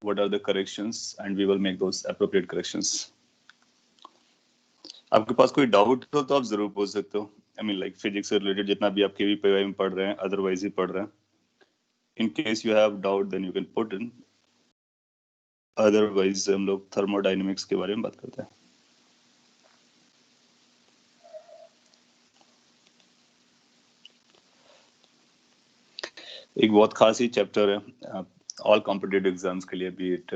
what are the corrections, and we will make those appropriate corrections. आपके पास कोई doubt हो तो आप जरूर पूछ सकते हो. आई मीन लाइक फिजिक्स से रिलेटेड जितना भी आप केवीपीवाई में पढ़ रहे हैं, अदरवाइज ही पढ़ रहे हैं. In case you have doubt then you can put in. Otherwise हम लोग थर्मोडायनेमिक्स के बारे में बात करते हैं. एक बहुत खास ही चैप्टर है ऑल कॉम्पिटिटिव एग्जाम्स के लिए, B it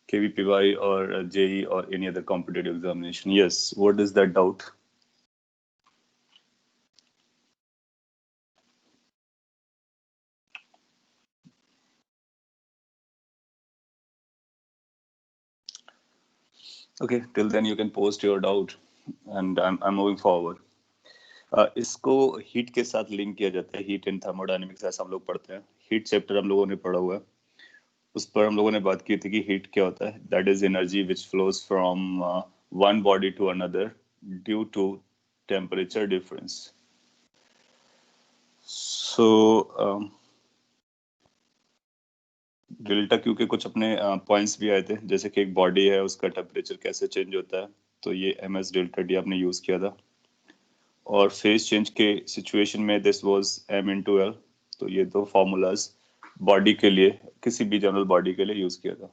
KVPY or JE or any other competitive examination. Yes, what is that doubt? Okay, till then you can post your doubt and I'm moving forward. इसको heat के साथ link किया जाता है. Heat and thermodynamics ऐसा हम लोग पढ़ते हैं. हीट चैप्टर हम लोगों ने पढ़ा हुआ है. उस पर हम लोगों ने बात की थी कि हीट क्या होता है. That is energy which flows from one body to another due to temperature difference. So delta Q के कुछ अपने पॉइंट्स भी आए थे, जैसे कि एक बॉडी है उसका टेम्परेचर कैसे चेंज होता है, तो ये ms डेल्टा डी आपने यूज किया था. और फेज चेंज के सिचुएशन में this was m into l. तो ये दो फॉर्मूलाज बॉडी के लिए, किसी भी जनरल बॉडी के लिए यूज किया था.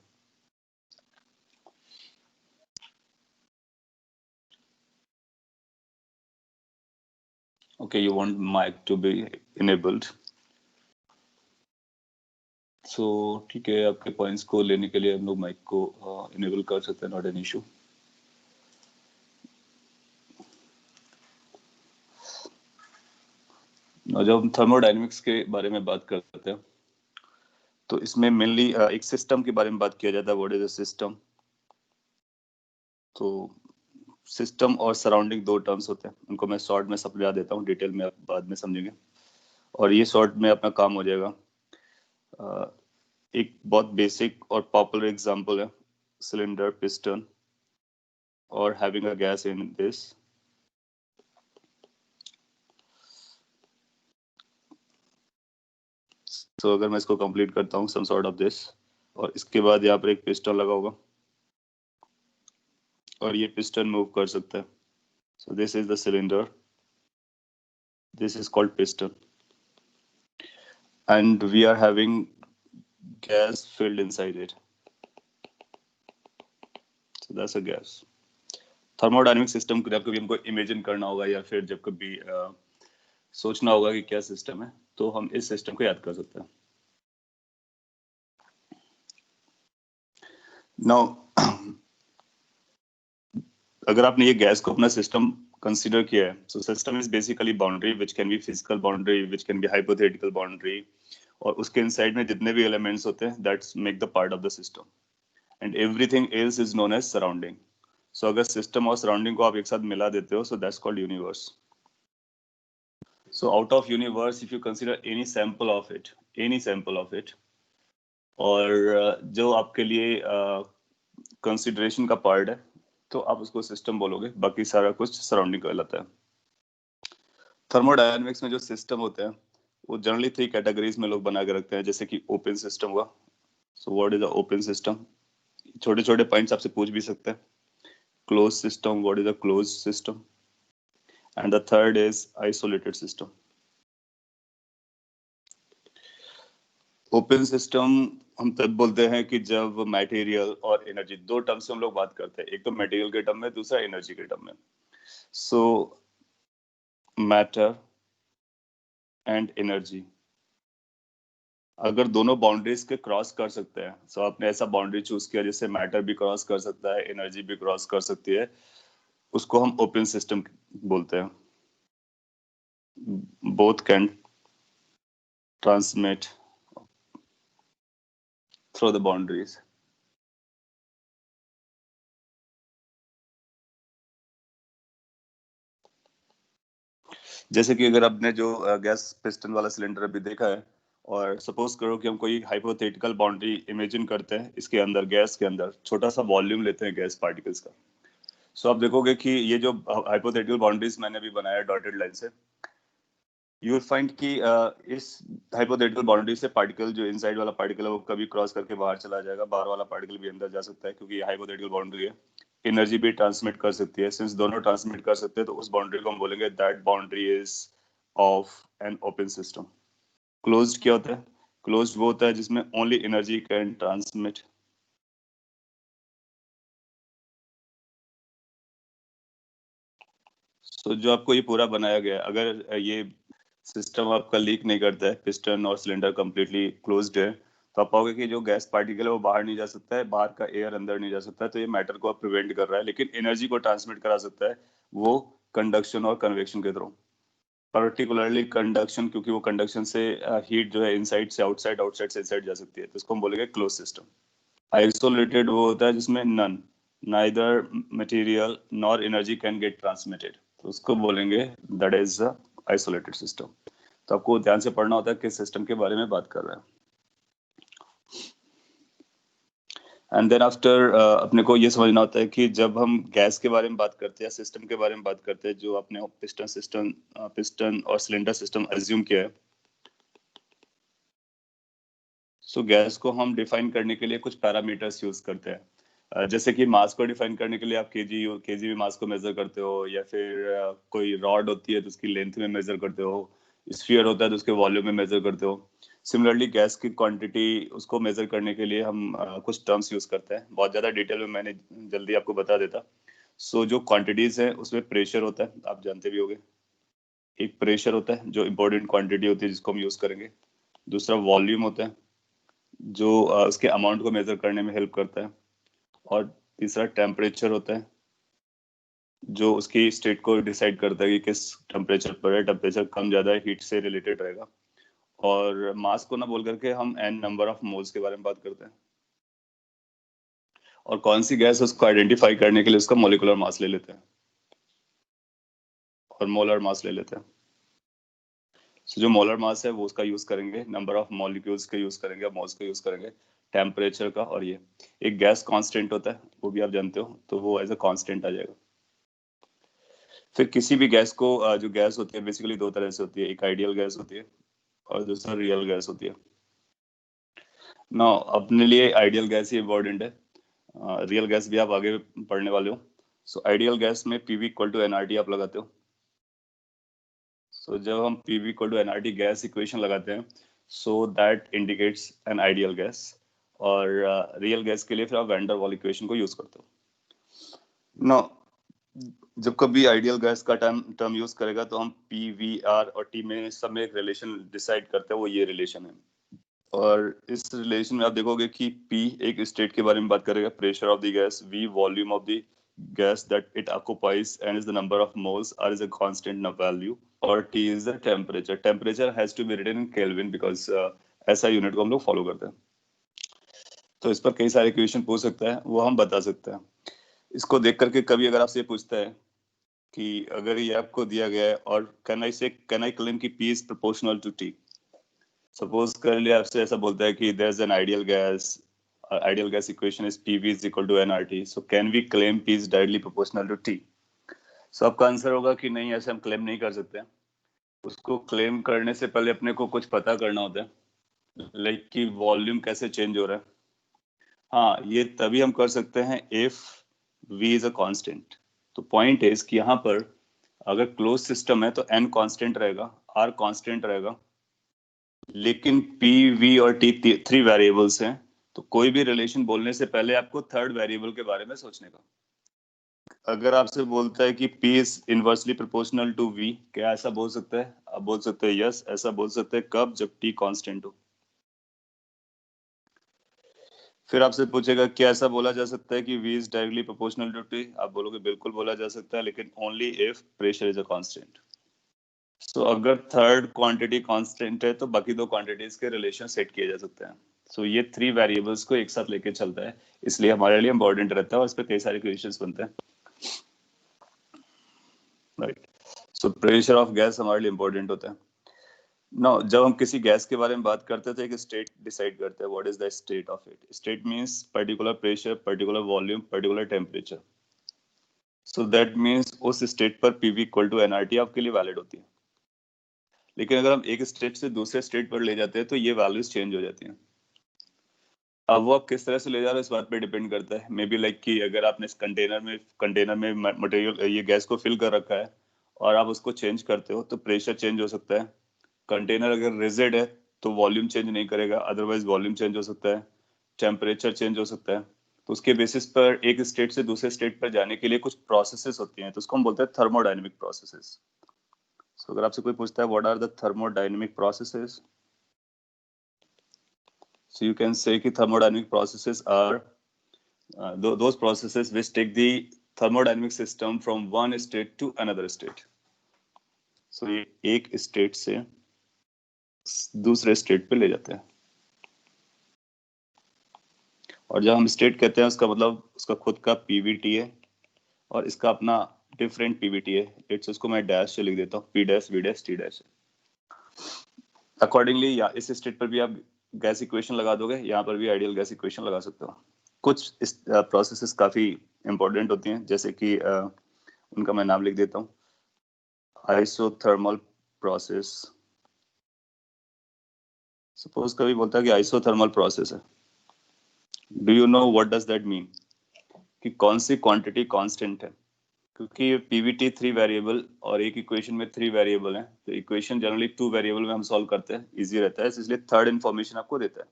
Okay, you want mic to be enabled. So ठीक है, आपके पॉइंट्स को लेने के लिए हम लोग माइक को इनेबल कर सकते हैं, नॉट एन इशू. जब हम थर्मोडायनेमिक्स के बारे में बात करते हैं तो इसमें मेनली एक सिस्टम के बारे में बात किया जाता है. What is a system? तो सिस्टम और सराउंडिंग दो टर्म्स होते हैं. उनको मैं शॉर्ट में समझा देता हूँ, डिटेल में आप बाद में समझेंगे. और ये शॉर्ट में अपना काम हो जाएगा. एक बहुत बेसिक और पॉपुलर एग्जांपल है सिलेंडर, पिस्टन और having a gas in this. तो अगर मैं इसको कंप्लीट करता हूँ सम सॉर्ट ऑफ दिस, और इसके बाद यहाँ पर एक पिस्टन लगा होगा और ये पिस्टन मूव कर सकता है. So this is the cylinder, this is called piston, and we are having gas filled inside it. So that's a gas. Thermodynamic system को जब कभी हमको इमेजिन करना होगा या फिर जब कभी सोचना होगा कि क्या सिस्टम है, तो हम इस सिस्टम को याद कर सकते हैं. नाउ अगर आपने ये गैस को अपना सिस्टम कंसीडर किया है, so system is basically boundary which can be physical boundary, which can be hypothetical boundary, और उसके इनसाइड में जितने भी एलिमेंट्स होते हैं that's make the part of the system, and everything else is known as surrounding. So अगर system और surrounding को आप एक साथ मिला देते हो, सो that's called universe. So out of universe if you consider any sample of it, और जो आपके लिए कंसिडरेशन का पार्ट है, तो आप उसको सिस्टम बोलोगे. बाकी सारा कुछ सराउंडिंग कहलाता है. थर्मोडायनेमिक्स में जो सिस्टम होते हैं वो जनरली 3 कैटेगरीज में लोग बना के रखते हैं, जैसे कि ओपन सिस्टम हुआ. So what is a open system? छोटे छोटे पॉइंट्स आपसे पूछ भी सकते हैं. Close system, what is a close system? And the third is isolated system. Open system हम तब बोलते हैं कि जब मटेरियल और एनर्जी, दो टर्म से हम लोग बात करते हैं. एक तो मटेरियल के टर्म में, दूसरा एनर्जी के टर्म में. सो मैटर एंड एनर्जी अगर दोनों बाउंड्रीज के क्रॉस कर सकते हैं, सो आपने ऐसा बाउंड्री चूज किया जिससे मैटर भी क्रॉस कर सकता है, एनर्जी भी क्रॉस कर सकती है, उसको हम ओपन सिस्टम बोलते हैं. Both can transmit through the boundaries. जैसे कि अगर आपने जो गैस पिस्टन वाला सिलेंडर अभी देखा है, और सपोज करो कि हम कोई हाइपोथेटिकल बाउंड्री इमेजिन करते हैं, इसके अंदर गैस के अंदर छोटा सा वॉल्यूम लेते हैं गैस पार्टिकल्स का. सो आप देखोगे कि ये जो हाइपोथेटिकल बाउंड्रीज मैंने अभी बनाया डॉटेड लाइन से, यू विल फाइंड कि इस हाइपोथेटिकल बाउंड्री से पार्टिकल जो इनसाइड वाला पार्टिकल है वो कभी क्रॉस करके बाहर चला जाएगा, बाहर वाला पार्टिकल भी अंदर जा सकता है, क्योंकि ये हाइपोथेटिकल बाउंड्री है। एनर्जी भी ट्रांसमिट कर सकती है। सिंस दोनों ट्रांसमिट कर सकते हैं तो उस बाउंड्री को हम बोलेंगे that boundary is of an open system. Closed क्या होता है? क्लोज्ड वो होता है जिसमें ओनली एनर्जी कैन ट्रांसमिट। सो जो आपको ये पूरा बनाया गया है, अगर ये सिस्टम आपका लीक नहीं करता है, पिस्टन और सिलेंडर कंप्लीटली क्लोज्ड है, तो आप पाओगे कि जो गैस पार्टिकल है वो बाहर नहीं जा सकता है, बाहर का एयर अंदर नहीं जा सकता है, तो ये मैटर को आप प्रिवेंट कर रहा है। लेकिन एनर्जी को ट्रांसमिट करा सकता है वो कंडक्शन और कन्वेक्शन के थ्रू, पर्टिकुलरली कंडक्शन, क्योंकि वो कंडक्शन से हीट जो है इनसाइड से आउटसाइड, आउटसाइड से इनसाइड जा सकती है, तो इसको हम बोलेंगे क्लोज सिस्टम। आइसोलेटेड वो होता है जिसमें none, neither material nor energy can get transmitted, तो उसको बोलेंगे दैट इज आइसोलेटेड सिस्टम। तो आपको ध्यान से पढ़ना होता है किस सिस्टम के बारे में बात कर रहे हैं। एंड देन आफ्टर अपने को ये समझना होता है कि जब हम गैस के बारे में बात करते हैं, सिस्टम के बारे में बात करते हैं, जो आपने पिस्टन और सिलेंडर सिस्टम एज्यूम किया है, सो गैस को हम डिफाइन करने के लिए कुछ पैरामीटर्स यूज करते हैं। जैसे कि मास को डिफाइन करने के लिए आप केजी में मास को मेजर करते हो, या फिर कोई रॉड होती है तो उसकी लेंथ में मेजर करते हो, स्फीयर होता है तो उसके वॉल्यूम में मेजर करते हो। सिमिलरली गैस की क्वांटिटी उसको मेजर करने के लिए हम कुछ टर्म्स यूज करते हैं। बहुत ज्यादा डिटेल में मैंने जल्दी आपको बता देता। सो जो क्वांटिटीज है उसमें प्रेशर होता है, आप जानते भी होंगे। एक प्रेशर होता है जो इम्पोर्टेंट क्वांटिटी होती है जिसको हम यूज करेंगे। दूसरा वॉल्यूम होता है जो उसके अमाउंट को मेजर करने में हेल्प करता है। और तीसरा टेम्परेचर होता है जो उसकी स्टेट को डिसाइड करता है कि किस टेम्परेचर पर है। टेम्परेचर कम ज्यादा हीट से रिलेटेड रहेगा। और मास को ना बोल करके हम एन नंबर ऑफ मोल्स के बारे में बात करते हैं। और कौन सी गैस है उसको आइडेंटिफाई करने के लिए उसका मोलिकुलर मास ले लेते हैं और मोलर मास ले लेते हैं। So, जो मोलर मास है वो उसका यूज करेंगे, नंबर ऑफ मॉलिक्यूल्स के यूज करेंगे, मोल्स के यूज करेंगे, टेम्परेचर का। और ये एक गैस कांस्टेंट होता है, वो भी आप जानते हो, तो वो एज अ कांस्टेंट आ जाएगा। फिर किसी भी गैस को जो गैस होती है बेसिकली दो तरह से होती है, एक आइडियल गैस होती है और दूसरा रियल गैस होती है। ना अपने लिए आइडियल गैस ही इम्पोर्टेंट है, रियल गैस भी आप आगे पढ़ने वाले हो। सो आइडियल गैस में पीवी इक्वल टू एनआरटी आप लगाते हो। सो जब हम PV equal to NRT gas equation लगाते हैं, so that indicates an ideal gas. और रियल गैस के लिए फिर आप वैन डर वाल इक्वेशन को यूज करते हो। नो जब कभी आइडियल गैस का टर्म यूज करेगा तो हम पी वी आर और टी में सब में एक रिलेशन डिसाइड करते हैं, वो ये रिलेशन है। और इस रिलेशन में आप देखोगे कि P एक स्टेट के बारे में बात करेगा, pressure of the gas, V volume of the gas that it occupies and is the number of moles, R is a constant value, और T is the temperature. Temperature has to be written in kelvin because ऐसा unit को हम लोग follow करते हैं। तो इस पर कई सारे क्वेश्चन पूछ सकता है, वो हम बता सकते हैं। इसको देख करके कभी अगर आपसे पूछता है कि अगर ये आपको दिया गया है और कैन आई क्लेम कि P is proportional to T। Suppose कर लिया आपसे ऐसा बोलता है कि there is an ideal gas equation is PV is equal to nRT, so can we claim P is directly proportional to T? So आपका answer होगा कि नहीं, ऐसे हम क्लेम नहीं कर सकते। उसको क्लेम करने से पहले अपने को कुछ पता करना होता है, लाइक कि वॉल्यूम कैसे चेंज हो रहा है। हाँ, ये तभी हम कर सकते हैं if V is a constant। तो पॉइंट इज कि यहाँ पर अगर क्लोज सिस्टम है तो N कांस्टेंट रहेगा, R कांस्टेंट रहेगा, लेकिन P, V और T थ्री वेरिएबल्स हैं। तो कोई भी रिलेशन बोलने से पहले आपको थर्ड वेरिएबल के बारे में सोचने का। अगर आपसे बोलता है कि P is inversely proportional to V, क्या ऐसा बोल सकते हैं? आप बोल सकते हैं यस, ऐसा बोल सकते हैं कब? जब T कांस्टेंट हो। फिर आपसे पूछेगा क्या ऐसा बोला जा सकता है कि V is directly proportional to T? आप बोलोगे बिल्कुल बोला जा सकता है, लेकिन only if pressure is a constant. So अगर थर्ड क्वांटिटी कांस्टेंट है तो बाकी दो क्वांटिटीज के रिलेशन सेट किए जा सकते हैं। सो ये थ्री वेरिएबल्स को एक साथ लेके चलता है, इसलिए हमारे लिए इंपॉर्टेंट रहता है और इस पे कई सारे क्वेश्चंस बनते हैं, right. So pressure of gas हमारे लिए इंपॉर्टेंट होता है। नाउ जब हम किसी गैस के बारे में बात करते हैं तो एक स्टेट डिसाइड करते हैं, what is the state of it. State means particular pressure, particular volume, particular temperature. So that means उस स्टेट पर पीवी इक्वल टू एनआरटी आपके लिए वैलिड होती है। लेकिन अगर हम एक स्टेट से दूसरे स्टेट पर ले जाते हैं तो ये वैल्यूज चेंज हो जाती हैं। अब वो आप किस तरह से ले जा रहे हो इस बात पे डिपेंड करता है। मे बी लाइक कि अगर आपने इस कंटेनर में मटेरियल ये गैस को फिल कर रखा है और आप उसको चेंज करते हो तो प्रेशर चेंज हो सकता है। कंटेनर अगर रिजिड है तो वॉल्यूम चेंज नहीं करेगा, अदरवाइज वॉल्यूम चेंज हो सकता है, टेम्परेचर चेंज हो सकता है। तो उसके बेसिस पर एक स्टेट से दूसरे स्टेट पर जाने के लिए कुछ प्रोसेसेस होती हैं, तो उसको हम बोलते हैं थर्मोडायनेमिक प्रोसेसेस। सो अगर आपसे कोई पूछता है what are the thermodynamic processes, so you can say कि thermodynamic processes are those processes which take the thermodynamic system from one state to another state. So ये एक स्टेट से दूसरे स्टेट पे ले जाते हैं। और जब हम स्टेट कहते हैं उसका मतलब उसका खुद का पीवीटी है और इसका अपना डिफरेंट पीवीटी है। इट्स उसको मैं डैश से लिख देता हूँ, P dash V dash T dash. Accordingly या इस स्टेट पर भी आप गैस इक्वेशन लगा दोगे, यहाँ पर भी आइडियल गैस इक्वेशन लगा सकते हो। कुछ प्रोसेसेस काफी इंपॉर्टेंट होती हैं, जैसे कि उनका मैं नाम लिख देता हूँ। आइसोथर्मल प्रोसेस, सपोज कभी बोलता है कि आइसोथर्मल प्रोसेस है, do you know what does that mean कि कौन सी क्वांटिटी कांस्टेंट है। क्योंकि पीवीटी 3 वेरिएबल और एक इक्वेशन में 3 वेरिएबल है, तो इक्वेशन जनरली 2 वेरिएबल में हम सॉल्व करते हैं, इजी रहता है, इसलिए थर्ड इंफॉर्मेशन आपको देता है।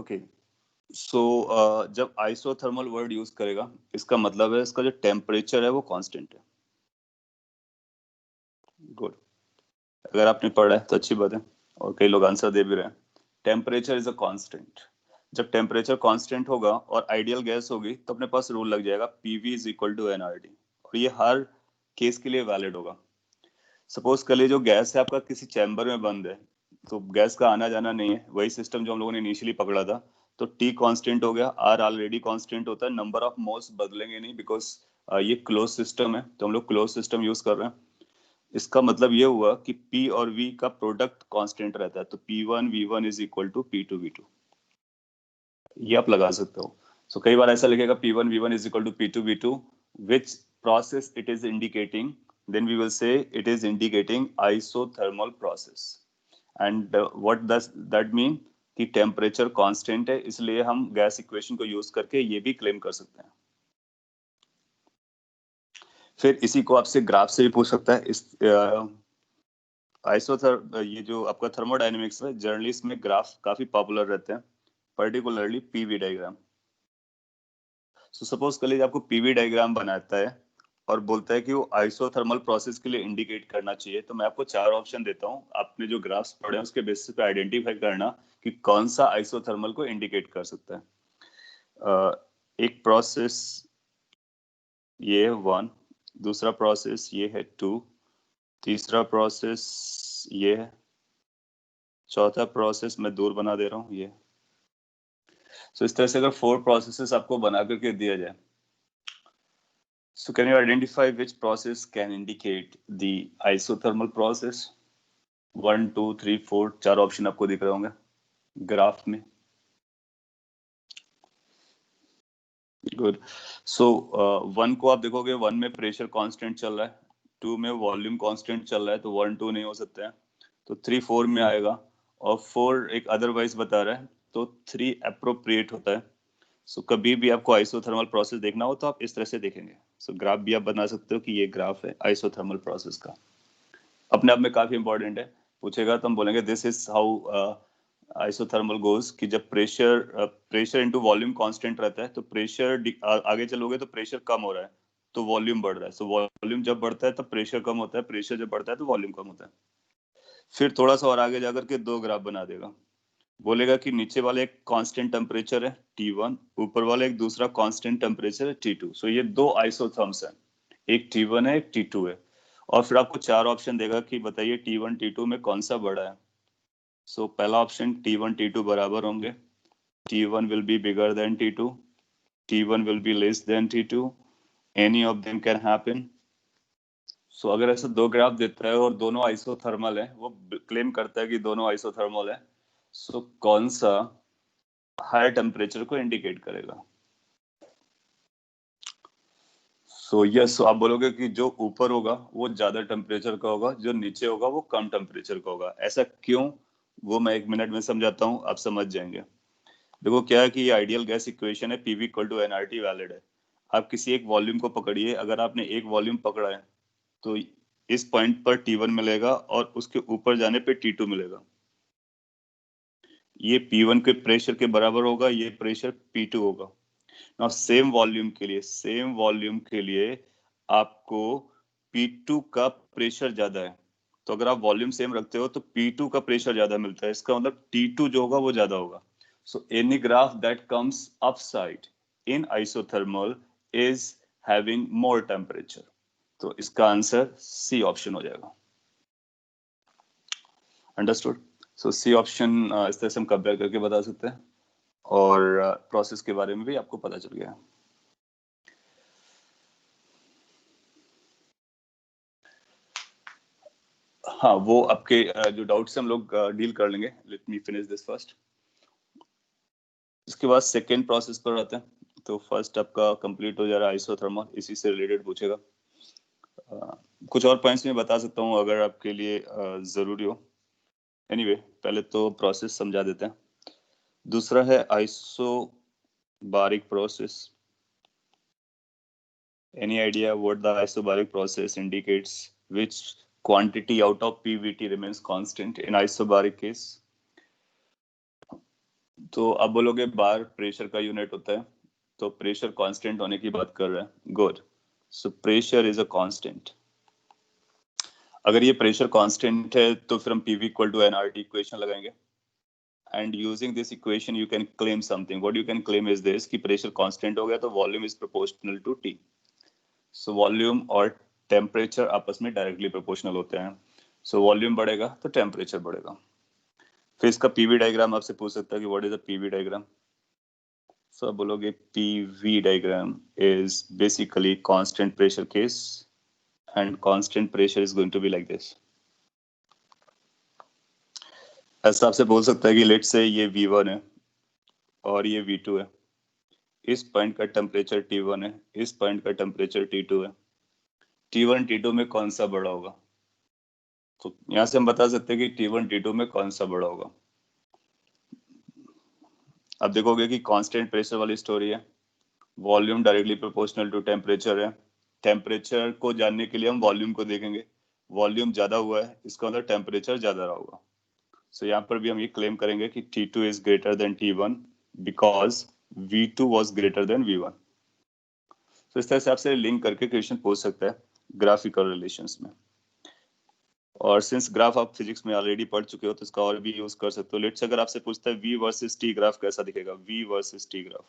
ओके सो जब आइसोथर्मल वर्ड यूज करेगा इसका मतलब है इसका जो टेम्परेचर है वो कांस्टेंट है। गुड, अगर आपने पढ़ा है तो अच्छी बात है, और कई लोग आंसर दे भी रहे हैं। Temperature is a constant. जब टेम्परेचर कांस्टेंट होगा और आइडियल गैस होगी तो अपने पास रूल लग जाएगा PV is equal to NRT, और ये हर केस के लिए वैलिड होगा। सपोज कर लीजिए जो गैस है आपका किसी चैम्बर में बंद है, तो गैस का आना जाना नहीं है, वही सिस्टम जो हम लोगों ने इनिशियली पकड़ा था, तो टी कांस्टेंट हो गया, आर ऑलरेडी कांस्टेंट होता है, नंबर ऑफ मोल्स बदलेंगे नहीं, बिकॉज ये क्लोज सिस्टम है, तो हम लोग क्लोज सिस्टम यूज कर रहे हैं। इसका मतलब ये हुआ कि P और V का प्रोडक्ट कांस्टेंट रहता है, तो P1 V1 is equal to P2 V2, ये आप लगा सकते हो। सो कई बार ऐसा लिखेगा P1 V1 is equal to P2 V2, which process it is indicating, then we will say it is indicating isothermal process. And what does that mean कि टेम्परेचर कांस्टेंट है, इसलिए हम गैस इक्वेशन को यूज करके ये भी claim कर सकते हैं। फिर इसी को आपसे ग्राफ से भी पूछ सकता है। इस ये जो आपका थर्मोडायनेमिक्स है, जनरली इसमें ग्राफ काफी पॉपुलर रहते हैं, particularly PV diagram. So suppose कर लीजिए आपको पीवी डायग्राम बनाता है और बोलता है कि वो आइसोथर्मल प्रोसेस के लिए इंडिकेट करना चाहिए, तो मैं आपको 4 ऑप्शन देता हूँ, आपने जो ग्राफ्स पढ़े हैं उसके बेसिस पे आइडेंटिफाई करना कि कौन सा आइसोथर्मल को इंडिकेट कर सकता है। एक प्रोसेस ये है 1, दूसरा प्रोसेस ये है 2, तीसरा प्रोसेस ये है, चौथा प्रोसेस मैं दूर बना दे रहा हूँ ये। सो इस तरह से अगर 4 प्रोसेसेस आपको बना करके दिया जाए, so can you identify which process can indicate the isothermal process? 1 2 3 4 4 option आपको दिख रहे होंगे ग्राफ में। गुड। सो 1 को आप देखोगे, 1 में प्रेशर कांस्टेंट चल रहा है, 2 में वॉल्यूम कांस्टेंट चल रहा है, तो 1 2 नहीं हो सकते हैं, तो 3 4 में आएगा, और 4 एक अदरवाइज बता रहा है, तो 3 अप्रोप्रिएट होता है। सो कभी भी आपको आइसोथर्मल प्रोसेस देखना हो तो आप इस तरह से देखेंगे। सो ग्राफ भी आप बना सकते हो कि ये ग्राफ है आइसोथर्मल प्रोसेस का, अपने आप में काफी इंपॉर्टेंट है। पूछेगा तो हम बोलेंगे this is how isothermal goes, कि जब प्रेशर इनटू वॉल्यूम कांस्टेंट रहता है तो प्रेशर आगे चलोगे तो प्रेशर कम हो रहा है तो वॉल्यूम बढ़ रहा है, सो वॉल्यूम जब बढ़ता है तो प्रेशर कम होता है, प्रेशर जब बढ़ता है तो वॉल्यूम कम होता है। फिर थोड़ा सा और आगे जाकर के 2 ग्राफ बना देगा, बोलेगा कि नीचे वाले एक कांस्टेंट टेम्परेचर है T1, ऊपर वाले एक दूसरा कांस्टेंट टेम्परेचर है T2। सो ये 2 आइसोथर्म्स हैं, एक T1 है एक T2 है, और फिर आपको 4 ऑप्शन देगा कि बताइए T1 T2 में कौन सा बड़ा है। सो पहला ऑप्शन T1 T2 बराबर होंगे, T1 will be bigger than T2, T1 will be less than T2, any of them can happen। सो अगर ऐसे 2 ग्राफ देता है और दोनों आइसोथर्मल है, वो क्लेम करता है कि दोनों आइसोथर्मल है, सो कौन सा हायर टेम्परेचर को इंडिकेट करेगा। सो यस, आप बोलोगे कि जो ऊपर होगा वो ज्यादा टेम्परेचर का होगा, जो नीचे होगा वो कम टेम्परेचर का होगा। ऐसा क्यों, वो मैं 1 मिनट में समझाता हूँ, आप समझ जाएंगे। देखो क्या है कि ये आइडियल गैस इक्वेशन है, PV equal to NRT valid है। आप किसी एक वॉल्यूम को पकड़िए, अगर आपने एक वॉल्यूम पकड़ा है तो इस पॉइंट पर T1 मिलेगा और उसके ऊपर जाने पे T2 मिलेगा। ये P1 के प्रेशर के बराबर होगा, ये प्रेशर P2 होगा। नाउ सेम वॉल्यूम के लिए आपको P2 का प्रेशर ज्यादा है, तो अगर आप वॉल्यूम सेम रखते हो तो P2 का प्रेशर ज्यादा मिलता है, इसका मतलब T2 जो होगा वो ज्यादा होगा। So any graph that comes upside in isothermal is having more temperature. तो इसका आंसर सी ऑप्शन हो जाएगा। अंडरस्टूड। सो सी ऑप्शन इस तरह से हम कंपेयर करके बता सकते हैं, और प्रोसेस के बारे में भी आपको पता चल गया। हाँ, वो आपके जो डाउट्स हम लोग डील कर लेंगे। Let me finish this first. इसके बाद सेकेंड प्रोसेस पर आते हैं। तो फर्स्ट आपका कंप्लीट हो जा रहा है आइसोथर्मल, इसी से रिलेटेड पूछेगा। कुछ और पॉइंट्स मैं बता सकता हूँ अगर आपके लिए जरूरी हो। एनीवे, पहले तो प्रोसेस समझा देते हैं। दूसरा है isobaric process. Any idea what the isobaric process indicates? Which quantity out of PVT remains constant in isobaric case? तो आप बोलोगे बार प्रेशर का यूनिट होता है, तो प्रेशर कांस्टेंट होने की बात कर रहे हैं। Good. So pressure is a constant. अगर ये प्रेशर कांस्टेंट है तो फिर हम PV equal to nRT equation लगाएंगे, and using this equation you can claim something. What you can claim is this कि प्रेशर कांस्टेंट हो गया तो volume is proportional to T. So volume और टेम्परेचर आपस में डायरेक्टली प्रोपोर्शनल होते हैं। सो वॉल्यूम बढ़ेगा तो टेम्परेचर बढ़ेगा। फिर इसका पीवी डायग्राम आपसे पूछ सकता है कि what is the PV diagram. So आप बोलोगे PV diagram is basically constant pressure case, and constant pressure is going to be like this. ऐसा आपसे बोल सकता है कि लेट से ये V1 है और ये V2 है। इस पॉइंट का टेम्परेचर T1 है, इस पॉइंट का टेम्परेचर T2 है। T1 T2 में कौन सा बड़ा होगा? तो यहां से हम बता सकते हैं कि T1 T2 में कौन सा बड़ा होगा। अब देखोगे कि कांस्टेंट प्रेशर वाली स्टोरी है, volume directly proportional to temperature है। टेम्परेचर को जानने के लिए हम वॉल्यूम को देखेंगे। वॉल्यूम ज्यादा हुआ है, इसका मतलब टेम्परेचर ज्यादा रहा होगा। सो यहाँ पर भी हम ये क्लेम करेंगे कि T2 is greater than T1 because V2 was greater than V1। तो इस तरह से आपसे लिंक करके क्वेश्चन पूछ सकता है ग्राफिकल रिलेशंस में। और सिंस ग्राफ आप फिजिक्स में ऑलरेडी पढ़ चुके हो तो इसका और भी यूज कर सकते हो। लेट्स अगर आपसे पूछता है V वर्सेस T ग्राफ कैसा दिखेगा, V versus T graph.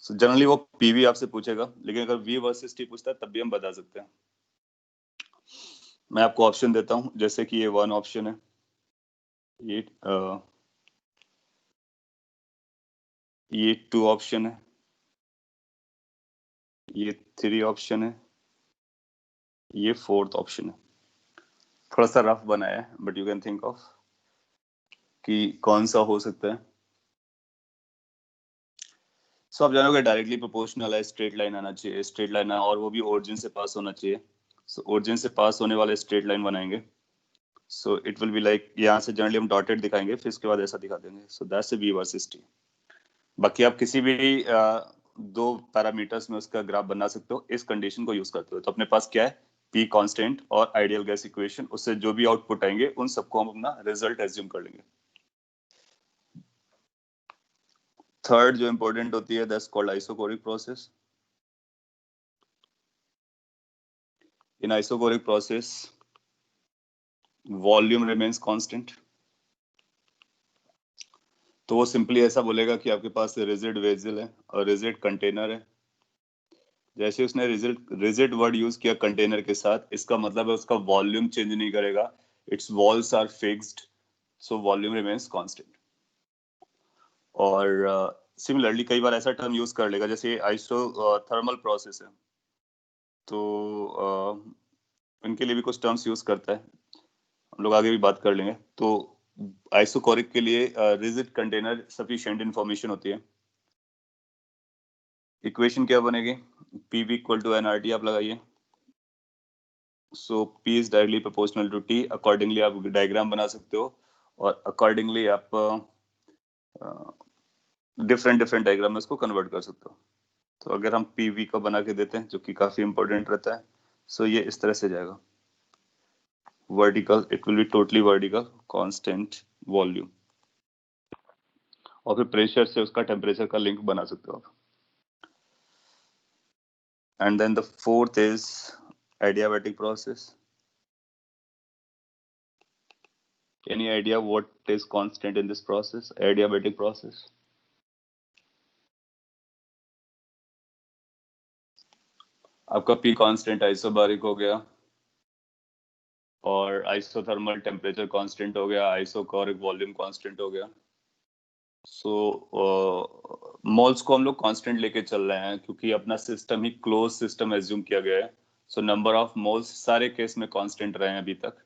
So generally वो पीवी आपसे पूछेगा, लेकिन अगर V वर्सेस T पूछता है तब भी हम बता सकते हैं। मैं आपको ऑप्शन देता हूं, जैसे कि ये 1 ऑप्शन है, ये 2 ऑप्शन है, ये 3 ऑप्शन है, ये 4th ऑप्शन है। थोड़ा सा रफ बनाया है but you can think of कि कौन सा हो सकता है। सो आप जानोगे डायरेक्टली प्रोपोर्शनल है, स्ट्रेट लाइन आना चाहिए, स्ट्रेट लाइन और वो भी ओरिजिन से पास होना चाहिए। सो ओरिजिन से पास होने वाले स्ट्रेट लाइन बनाएंगे। So it will be like, यहाँ से जनरली हम डॉटेड दिखाएंगे, फिर इसके बाद ऐसा दिखा देंगे। So that's V versus T। बाकी आप किसी भी दो पैरामीटर्स में उसका ग्राफ बना सकते हो इस कंडीशन को यूज करते हो। तो अपने पास क्या है, P कांस्टेंट और आइडियल गैस इक्वेशन, उससे जो भी आउटपुट आएंगे उन सबको हम अपना रिजल्ट एज्यूम कर लेंगे। थर्ड जो इंपॉर्टेंट होती है that's called isochoric process. In isochoric process volume remains constant. तो वो सिंपली ऐसा बोलेगा कि आपके पास रिजिड वेसल है और रिजिड कंटेनर है। जैसे उसने रिजिड वर्ड यूज किया कंटेनर के साथ, इसका मतलब है उसका वॉल्यूम चेंज नहीं करेगा, it's walls are fixed, so volume remains constant. और सिमिलरली कई बार ऐसा टर्म यूज कर लेगा, जैसे आइसोथर्मल प्रोसेस है तो इनके लिए भी कुछ टर्म्स यूज करता है, हम लोग आगे भी बात कर लेंगे। तो आइसोकोरिक के लिए रिजिड कंटेनर सफिशिएंट इंफॉर्मेशन होती है। इक्वेशन क्या बनेगी, PV इक्वल टू nRT आप लगाइए। So P is directly proportional to T। Accordingly आप डायग्राम बना सकते हो और अकॉर्डिंगली आप डिफरेंट डिफरेंट डायग्राम में उसको कन्वर्ट कर सकते हो। तो अगर हम PV का बना के देते हैं जो कि काफी इंपॉर्टेंट रहता है, सो ये इस तरह से जाएगा, vertical, it will be totally vertical constant volume, और फिर प्रेशर से उसका टेम्परेचर का लिंक बना सकते हो आप। And then the fourth is adiabatic process. Any idea what is constant in this process, adiabatic process? आपका P कांस्टेंट आइसोबारिक हो गया और आइसोथर्मल टेम्परेचर कांस्टेंट हो गया, आइसोकोरिक वॉल्यूम कांस्टेंट हो गया। सो मोल्स को हम लोग कांस्टेंट लेके चल रहे हैं क्योंकि अपना सिस्टम ही क्लोज सिस्टम एज्यूम किया गया है। सो नंबर ऑफ मोल्स सारे केस में कांस्टेंट रहे हैं अभी तक।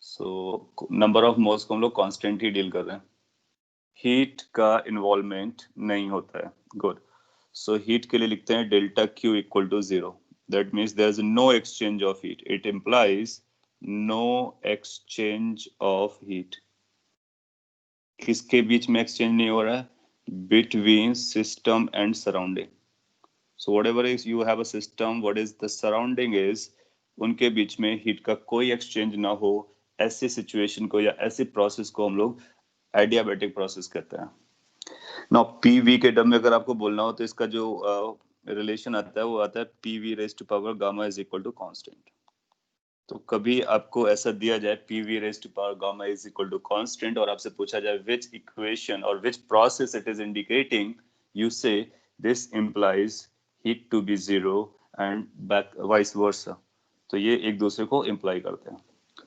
सो नंबर ऑफ मोल्स को हम लोग कांस्टेंट ही डील कर रहे हैं। हीट का इन्वॉल्वमेंट नहीं होता है, गुड। सो हीट के लिए लिखते हैं delta Q equal to 0। That means there is no exchange of heat. It implies no exchange of heat. किसके बीच में एक्सचेंज नहीं हो रहा है? Between system and surrounding. So whatever is you have a system, what is the surrounding is, उनके बीच में हीट का कोई एक्सचेंज ना हो, ऐसी सिचुएशन को या ऐसी प्रोसेस को हम लोग एडियाबैटिक प्रोसेस कहते हैं। नाउ PV के टर्म में अगर आपको बोलना हो तो इसका जो रिलेशन आता है वो आता है PV raise to power gamma is equal to constant. तो कभी आपको ऐसा दिया जाए PV raise to power gamma is equal to constant और आपसे पूछा जाए विच इक्वेशन और which process it is indicating, you say this implies heat to be zero and back vice versa. तो ये एक दूसरे को इम्प्लाई करते हैं।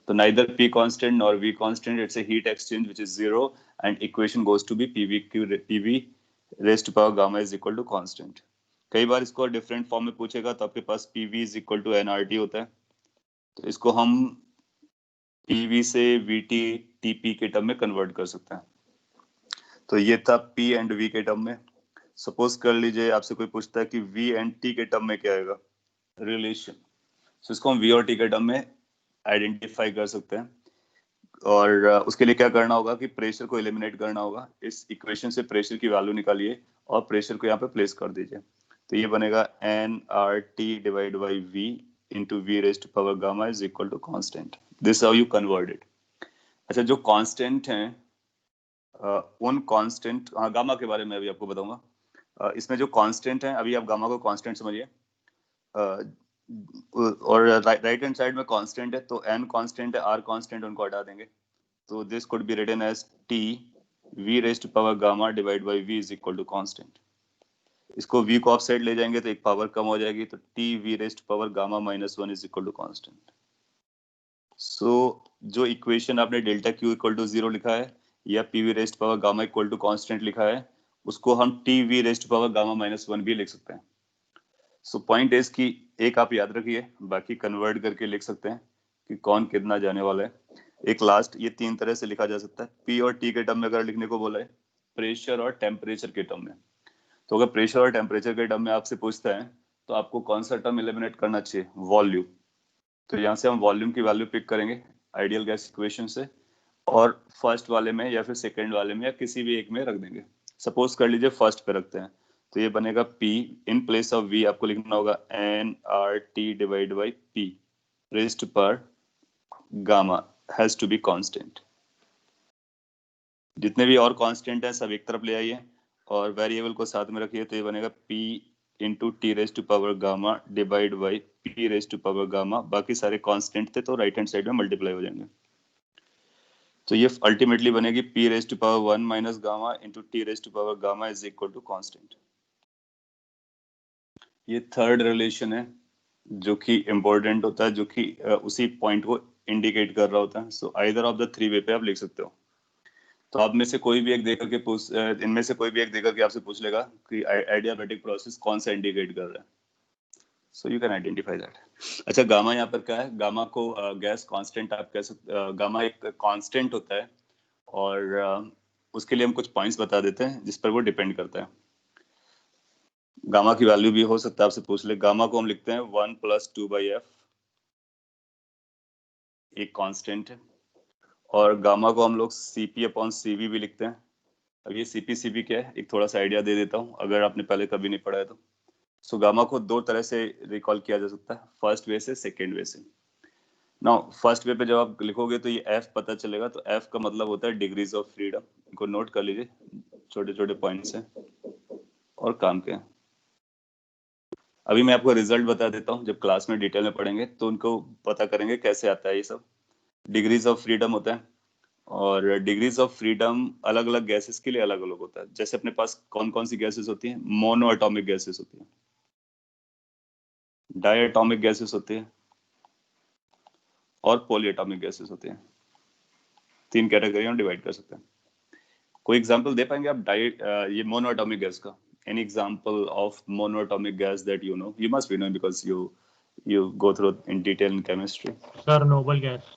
So neither P constant nor V constant, it's a heat exchange which is zero, and equation goes to be PV raised to power gamma is equal to constant. कई बार इसको different form में पूछेगा तो आपके पास PV is equal to nRT होता है, तो इसको हम PV से VT TP के टर्म में कन्वर्ट कर सकते हैं। तो ये था P एंड V के टर्म में। सपोज कर लीजिए आपसे कोई पूछता है कि V एंड T के टर्म में क्या आएगा रिलेशन, तो इसको हम V और T के टर्म में आइडेंटिफाई कर सकते हैं। और उसके लिए क्या करना होगा कि प्रेशर को एलिमिनेट करना होगा। इस इक्वेशन से प्रेशर की वैल्यू निकालिए और प्रेशर को यहाँ पे प्लेस कर दीजिए। तो ये बनेगा nRT divide by V into V raise to power gamma is equal to constant. This how you convert it. अच्छा, जो कांस्टेंट हैं उन कांस्टेंट, हाँ गामा के बारे में अभी आपको बताऊंगा। इसमें जो कांस्टेंट हैं, अभी आप गामा को कांस्टेंट समझिए, और राइट हैंड साइड में कांस्टेंट है तो n कांस्टेंट है, r कांस्टेंट, उनको हटा देंगे। So this could be written as T V raised to power gamma divided by V is equal to constant. इसको V को ऑफ साइड ले जाएंगे तो एक पावर कम हो जाएगी, तो T V raised to power gamma minus 1 is equal to constant. So जो इक्वेशन आपने डेल्टा Q इक्वल टू 0 लिखा है या P V raised to power gamma equal to constant लिखा है, उसको हम T V raised to power gamma minus 1 भी लिख सकते हैं। सो पॉइंट इज कि एक आप याद रखिए, बाकी कन्वर्ट करके लिख सकते हैं कि कौन कितना जाने वाला है। एक लास्ट, ये तीन तरह से लिखा जा सकता है। P और T के टर्म में अगर लिखने को बोला है, प्रेशर और टेम्परेचर के टर्म में, तो अगर प्रेशर और टेम्परेचर के टर्म में आपसे पूछता है तो आपको कौन सा टर्म एलिमिनेट करना चाहिए? वॉल्यूम। तो यहाँ से हम वॉल्यूम की वैल्यू पिक करेंगे आइडियल गैस इक्वेशन से, और फर्स्ट वाले में या फिर सेकेंड वाले में या किसी भी एक में रख देंगे। सपोज कर लीजिए फर्स्ट पे रखते हैं, तो ये बनेगा P in place of V आपको लिखना होगा nRT divide by P raised to power gamma has to be constant. जितने भी और कांस्टेंट है सब एक तरफ ले आइए और वेरिएबल को साथ में रखिए, तो ये बनेगा P into T raise to power gamma divide by P raise to power gamma. बाकी सारे कांस्टेंट थे तो राइट हैंड साइड में मल्टीप्लाई हो जाएंगे। तो ये अल्टीमेटली बनेगी P raise to power 1 minus gamma into T raise to power gamma is equal to constant. ये थर्ड रिलेशन है जो कि इम्पोर्टेंट होता है, जो कि उसी पॉइंट को इंडिकेट कर रहा होता है। So either of the three way पे आप लिख सकते हो। तो आप में से कोई भी एक देकर के पूछ, इनमें से कोई भी एक देकर के आपसे पूछ लेगा कि एडियाबैटिक प्रोसेस कौन सा इंडिकेट कर रहा है, so you can identify that. अच्छा, गामा यहाँ पर क्या है? गामा को गैस कांस्टेंट आप कह सकते, गामा एक कांस्टेंट होता है और उसके लिए हम कुछ पॉइंट्स बता देते हैं जिस पर वो डिपेंड करता है। गामा की वैल्यू भी हो सकता है आपसे पूछ ले। गामा को हम लिखते हैं 1 + 2/f, एक कांस्टेंट है। और गामा को हम लोग CP/CV भी लिखते हैं। अब ये CP/CV क्या है, एक थोड़ा सा आइडिया दे देता हूँ अगर आपने पहले कभी नहीं पढ़ा है तो। सो गामा को दो तरह से रिकॉल किया जा सकता है, फर्स्ट वे से, सेकेंड वे से। नाउ फर्स्ट वे पे जब आप लिखोगे तो ये F पता चलेगा, तो F का मतलब होता है डिग्रीज ऑफ फ्रीडम। इनको नोट कर लीजिए, छोटे छोटे पॉइंट्स हैं और काम के हैं। अभी मैं आपको रिजल्ट बता देता हूँ, जब क्लास में डिटेल में पढ़ेंगे तो उनको पता करेंगे कैसे आता है ये सब। डिग्रीज ऑफ फ्रीडम होता है, और डिग्रीज ऑफ फ्रीडम अलग अलग गैसेस के लिए अलग अलग होता है। जैसे अपने पास कौन कौन सी गैसेस होती हैं? मोनो एटॉमिक गैसेस होती हैं, डाई एटॉमिक गैसेस होती हैं, और पॉली एटॉमिक गैसेस होती हैं। तीन कैटेगरी में डिवाइड कर सकते हैं। कोई एग्जांपल दे पाएंगे आप ये मोनो एटॉमिक गैस का? Any example of mono atomic gas that you know? You must be know because you go through in detail in chemistry. Sir noble gas.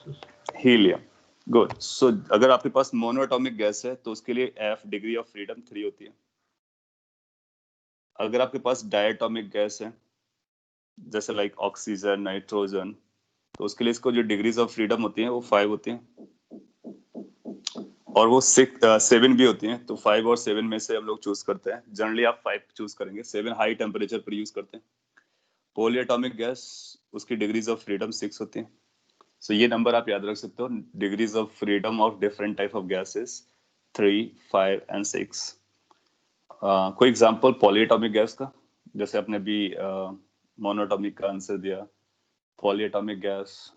Helium. Good. So अगर आपके पास monoatomic gas है तो उसके लिए F degree of freedom 3 होती है। अगर आपके पास डायटोमिक गैस है, जैसे लाइक ऑक्सीजन, नाइट्रोजन, तो उसके लिए इसको जो डिग्रीज ऑफ फ्रीडम होती है वो 5 होती हैं, और वो 7 भी होती हैं। तो 5 और 7 में से हम लोग चूज करते हैं। जनरली आप 5 चूज करेंगे, 7 हाई टेम्परेचर पर यूज करते हैं। पॉलीएटॉमिक गैस, उसकी डिग्रीज ऑफ फ्रीडम 6 होती हैं। सो ये नंबर आप याद रख सकते हो, degrees of freedom of different type of gases 3, 5 and 6। कोई एग्जांपल पॉलीएटॉमिक गैस का? जैसे आपने भी मोनोएटॉमिक का आंसर दिया, polyatomic gas.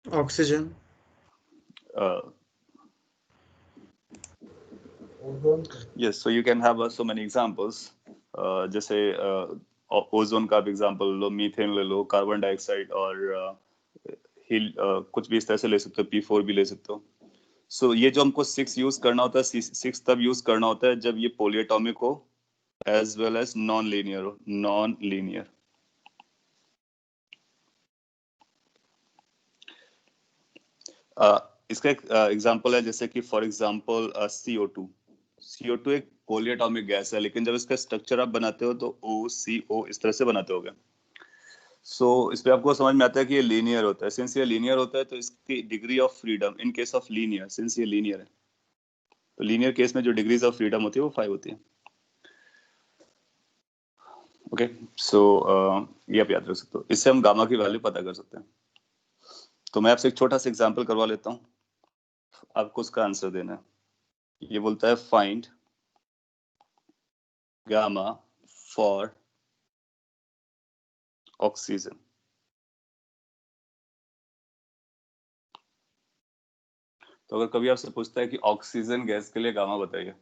Oxygen. Yes, so you can have so many examples. जैसे ओजोन का भी एग्जांपल लो, मीथेन ले लो, कार्बन डाइऑक्साइड, और कुछ भी इस तरह से ले सकते हो, P4 भी ले सकते हो। सो ये जो हमको 6 यूज करना होता है, 6 तब यूज करना होता है जब ये पॉलीएटॉमिक हो as well as non linear हो। Non linear. इसका एक एग्जांपल है, जैसे कि फॉर एग्जांपल CO2। CO2 एक पॉलीएटॉमिक गैस है, लेकिन जब इसका स्ट्रक्चर आप बनाते हो तो OCO इस तरह से बनाते होगे। सो इस पे आपको समझ में आता है कि ये लीनियर होता है। सिंस ये लीनियर होता है तो इसकी degree of freedom in case of linear, since ये लीनियर है, तो लीनियर केस में जो डिग्रीज ऑफ फ्रीडम होती है वो 5 होती है। ओके, सो ये आप याद रख सकते हो। इससे हम गामा की वैल्यू पता कर सकते हैं। तो मैं आपसे एक छोटा सा एग्जांपल करवा लेता हूँ, आपको उसका आंसर देना है। ये बोलता है फाइंड गामा फॉर ऑक्सीजन। तो अगर कभी आपसे पूछता है कि ऑक्सीजन गैस के लिए गामा बताइए,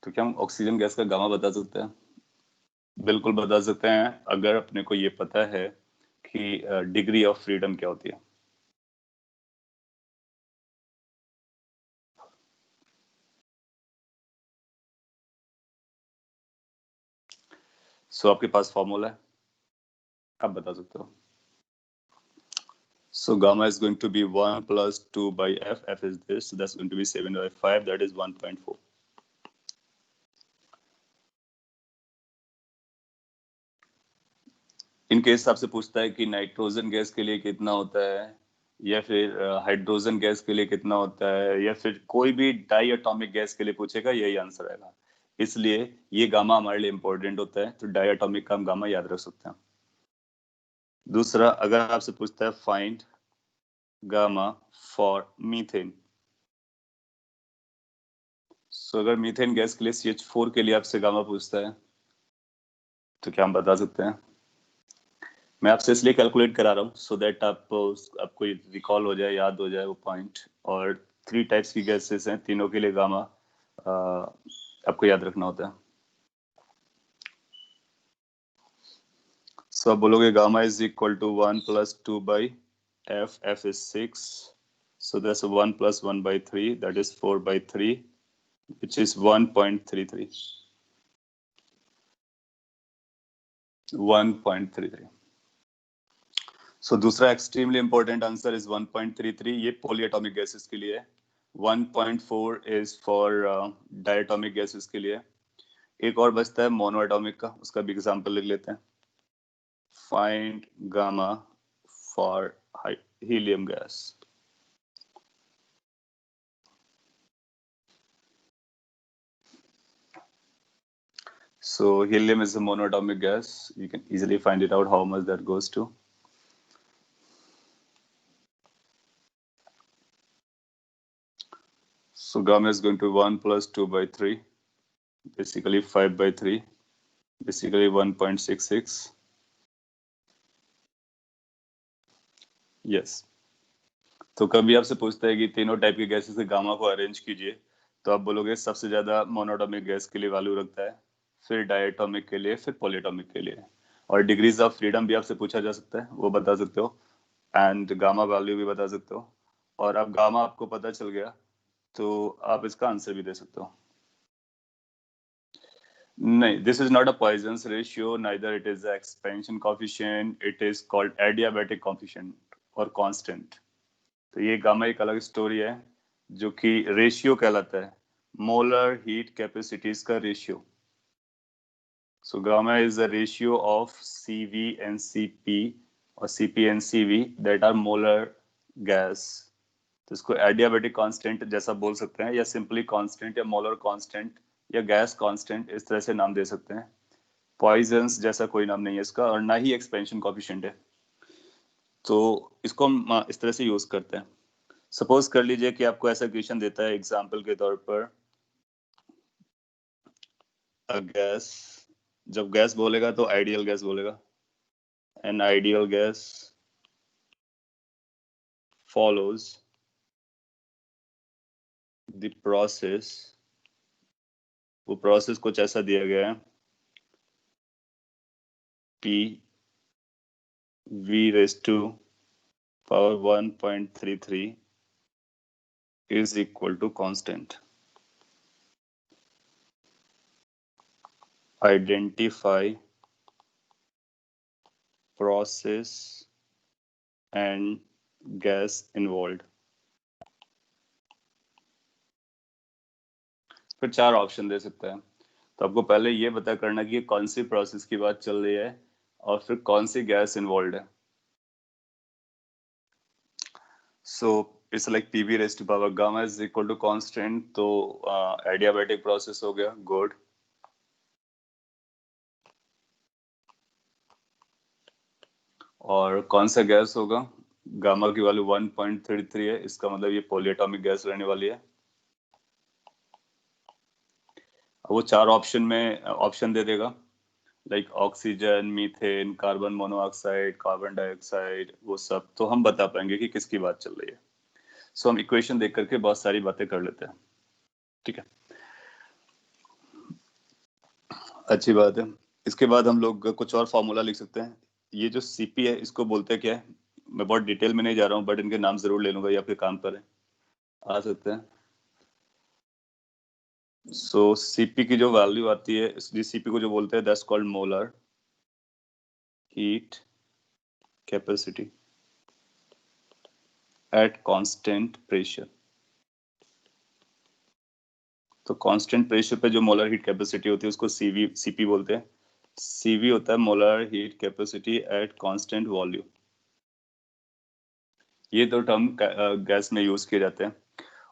तो क्या हम ऑक्सीजन गैस का गामा बता सकते हैं? बिल्कुल बता सकते हैं, अगर अपने को ये पता है कि डिग्री ऑफ फ्रीडम क्या होती है। सो आपके पास फॉर्मूला है, आप बता सकते हो। So gamma is going to be 1 + 2/f. F is this, so that's going to be 7/5, that is 1.4. In case आपसे पूछता है कि नाइट्रोजन गैस के लिए कितना होता है, या फिर हाइड्रोजन गैस के लिए कितना होता है, या फिर कोई भी डाई एटॉमिक गैस के लिए पूछेगा, यही आंसर आएगा। इसलिए ये गामा हमारे लिए इंपॉर्टेंट होता है, तो डाई एटॉमिक का हम गामा याद रख सकते हैं। दूसरा, अगर आपसे पूछता है फाइंड गामा फॉर मीथेन, सो अगर मीथेन गैस के लिए CH4 के लिए आपसे गामा पूछता है, तो क्या हम बता सकते हैं? मैं आपसे इसलिए कैलकुलेट करा रहा हूँ सो दैट आपको रिकॉल हो जाए, याद हो जाए वो पॉइंट। और 3 टाइप्स की गैसेस हैं, तीनों के लिए गामा आपको याद रखना होता है। सो आप बोलोगे gamma is equal to 1 + 2/f. F is 6, so that's 1 + 1/3, that is 4/3, which is 1.33. 1.33. सो दूसरा एक्सट्रीमली इंपॉर्टेंट आंसर इज 1.33। ये पॉलीएटॉमिक गैसेस के लिए है। 1.4 इज फॉर डायटोमिक गैसेस के लिए। एक और बचता है मोनो एटॉमिक का, उसका भी एग्जांपल लिख लेते हैं। Find gamma for helium gas. So helium is a monoatomic gas. You can easily find it out how much that goes to. So gamma is going to 1 plus 2 by 3, basically 5 by 3, basically 1.66. Yes. तो कभी आपसे पूछता है कि तीनों type के gases से gamma को अरेंज कीजिए, तो आप बोलोगे सबसे ज्यादा मोनोटॉमिक गैस के लिए वैल्यू रखता है, फिर डायटोमिक के लिए, फिर पॉलीटॉमिक के लिए। और डिग्रीज ऑफ फ्रीडम भी आपसे पूछा जा सकता है, वो बता सकते हो, एंड गामा वैल्यू भी बता सकते हो। और अब गामा आपको पता चल गया तो आप इसका आंसर भी दे सकते हो। नहीं, this is not a Poisson's ratio, neither it is expansion coefficient, it is called adiabatic coefficient और कांस्टेंट। तो ये गामा एक अलग स्टोरी है जो कि रेशियो कहलाता है, मोलर हीट कैपेसिटीज का ratio. So gamma is the ratio of CV and CP और CP and CV that are molar gas. तो इसको एडियाबैटिक कांस्टेंट जैसा बोल सकते हैं, या सिंपली कांस्टेंट या मोलर कांस्टेंट या गैस कांस्टेंट, इस तरह से नाम दे सकते हैं। पॉइजन्स जैसा कोई नाम नहीं है इसका, और ना ही एक्सपेंशन कोएफिशिएंट है। तो इसको हम इस तरह से यूज करते हैं। सपोज कर लीजिए कि आपको ऐसा क्वेश्चन देता है एग्जाम्पल के तौर पर, गैस, जब गैस बोलेगा तो आइडियल गैस बोलेगा। N ideal gas follows the process, वो प्रोसेस कुछ ऐसा दिया गया है, P V raised to power 1.33 is equal to constant. Identify process and gas involved. फिर 4 ऑप्शन दे सकता है। तो आपको पहले ये पता करना कि कौन सी प्रोसेस की बात चल रही है और फिर कौन सी गैस इन्वॉल्व है। So it's like PV raised to power gamma is equal to constant, तो एडियाबैटिक प्रोसेस हो गया, गुड। और कौन सा गैस होगा, गामा की वैल्यू 1.33 है, इसका मतलब ये पॉलीएटॉमिक गैस रहने वाली है। वो 4 ऑप्शन में ऑप्शन दे देगा, like oxygen, methane, carbon monoxide, carbon dioxide, वो सब। तो हम बता पाएंगे कि किसकी बात चल रही है। सो हम इक्वेशन देख करके बहुत सारी बातें कर लेते हैं, ठीक है, अच्छी बात है। इसके बाद हम लोग कुछ और फॉर्मूला लिख सकते हैं। ये जो CP है इसको बोलते हैं क्या है, मैं बहुत डिटेल में नहीं जा रहा हूँ, बट इनके नाम जरूर ले लूंगा, ये आपके काम पर है, आ सकते हैं। सो CP की जो वैल्यू आती है, CP को जो बोलते हैं that's called molar heat capacity at constant pressure. तो कांस्टेंट प्रेशर पे जो मोलर हीट कैपेसिटी होती है उसको CP बोलते हैं। CV होता है molar heat capacity at constant volume. ये दो टर्म गैस में यूज किए जाते हैं,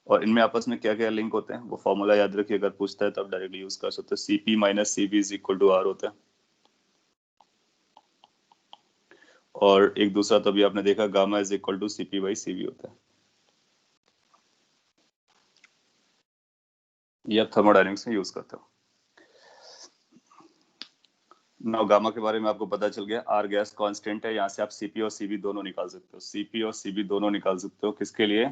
और इनमें आपस में क्या क्या लिंक होते हैं वो फॉर्मूला याद रखिए, अगर पूछता है तो आप डायरेक्टली यूज कर सकते हो। CP minus CV is equal to R होता है। और एक दूसरा तो अभी आपने देखा, gamma is equal to CP by CV होता है। ये आप थर्मोडायनेमिक्स में यूज करते हो। नाउ गामा के बारे में आपको पता चल गया, R गैस कांस्टेंट है, यहाँ से आप CP और CV दोनों निकाल सकते हो। CP और CV दोनों निकाल सकते हो, किसके लिए,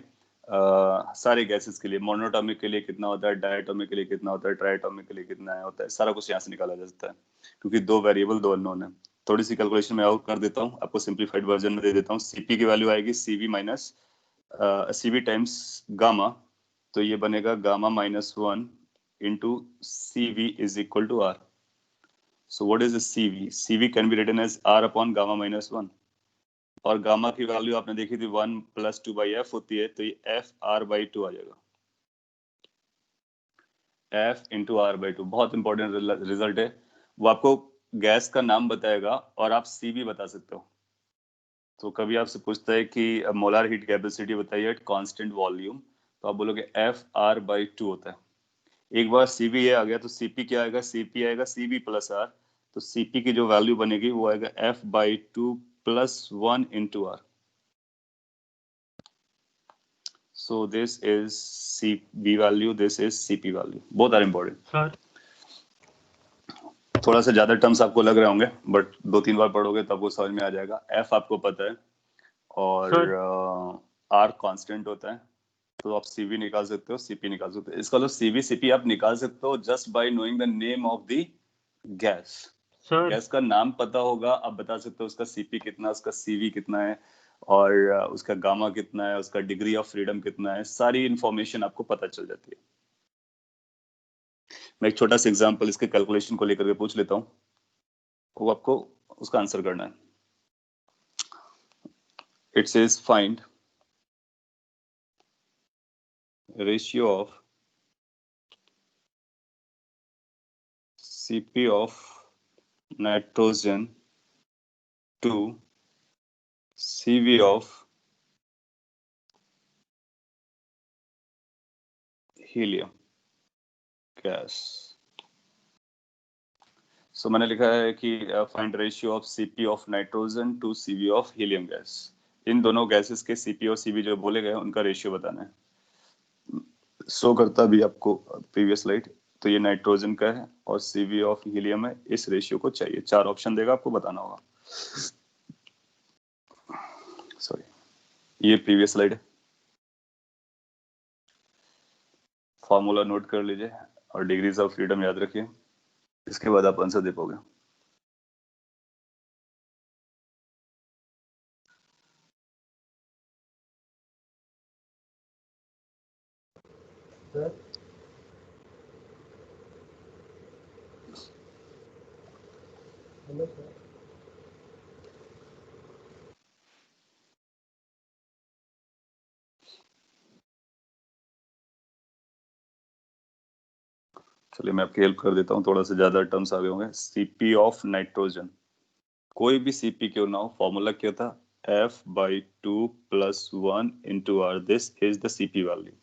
सारे गैसेस के लिए। मोनोटॉमिक के लिए कितना होता है, डायटोमिक के लिए कितना होता है, ट्राइटोमिक के लिए कितना होता है, सारा कुछ यहाँ से निकाला जा सकता है, क्योंकि 2 वेरिएबल 2 अननोन है। थोड़ी सी कैलकुलेशन मैं और कर देता हूँ, आपको सिंप्लीफाइड वर्जन में दे देता हूँ। CP की वैल्यू आएगी CV minus CV times gamma, तो ये बनेगा gamma -1 into CV is equal to R। So what is the CV? CV can be written as R upon gamma minus 1. और गामा की वैल्यू आपने देखी थी 1 + 2/f होती है, तो ये FR/2 आ जाएगा। F into R by 2, बहुत इंपॉर्टेंट रिजल्ट है। वो आपको गैस का नाम बताएगा और आप CV बता सकते हो। तो कभी आपसे पूछता है कि मोलार हीट कैपेसिटी बताइए एट कांस्टेंट वॉल्यूम, तो आप बोलोगे FR/2 होता है। एक बार CV ये आ गया तो CP क्या आएगा, CP आएगा CV प्लस R। तो CP की जो वैल्यू बनेगी वो आएगा F/2 plus 1 into R. So this is CB value, this is CP value. Both are important. Sir थोड़ा सा ज्यादा टर्म्स आपको लग रहे होंगे, बट 2-3 बार पढ़ोगे तो आपको समझ में आ जाएगा। F आपको पता है और R कांस्टेंट होता है, तो आप CV निकाल सकते हो, CP निकाल सकते हो। इसका लो CV CP आप निकाल सकते हो just by knowing the name of the gas. Sir gas का नाम पता होगा, आप बता सकते हो उसका CP कितना, उसका CV कितना है और उसका गामा कितना है, उसका डिग्री ऑफ फ्रीडम कितना है, सारी इंफॉर्मेशन आपको पता चल जाती है। मैं एक छोटा सा एग्जांपल इसके कैलकुलेशन को लेकर के पूछ लेता हूँ, वो आपको उसका आंसर करना है। It says find ratio of CP of nitrogen to CV of helium gas. So मैंने लिखा है कि find ratio of CP of nitrogen to CV of helium gas. इन दोनों गैसेस के CP और CV जो बोले गए उनका रेशियो बताना है। शो करता भी आपको प्रीवियस स्लाइड, तो ये नाइट्रोजन का है और CV ऑफ हीलियम है। इस रेशियो को चाहिए, 4 ऑप्शन देगा, आपको बताना होगा। सॉरी, ये प्रीवियस स्लाइड है। फॉर्मूला नोट कर लीजिए और डिग्रीज ऑफ फ्रीडम याद रखिए, इसके बाद आप आंसर दे पाओगे। Sir hello sir. चलिए मैं आपकी हेल्प कर देता हूँ, थोड़ा सा ज्यादा टर्म्स आ गए होंगे। CP ऑफ नाइट्रोजन, कोई भी CP क्यों ना हो, फॉर्मूला क्या था, F/2 plus 1 into R. This is the CP value.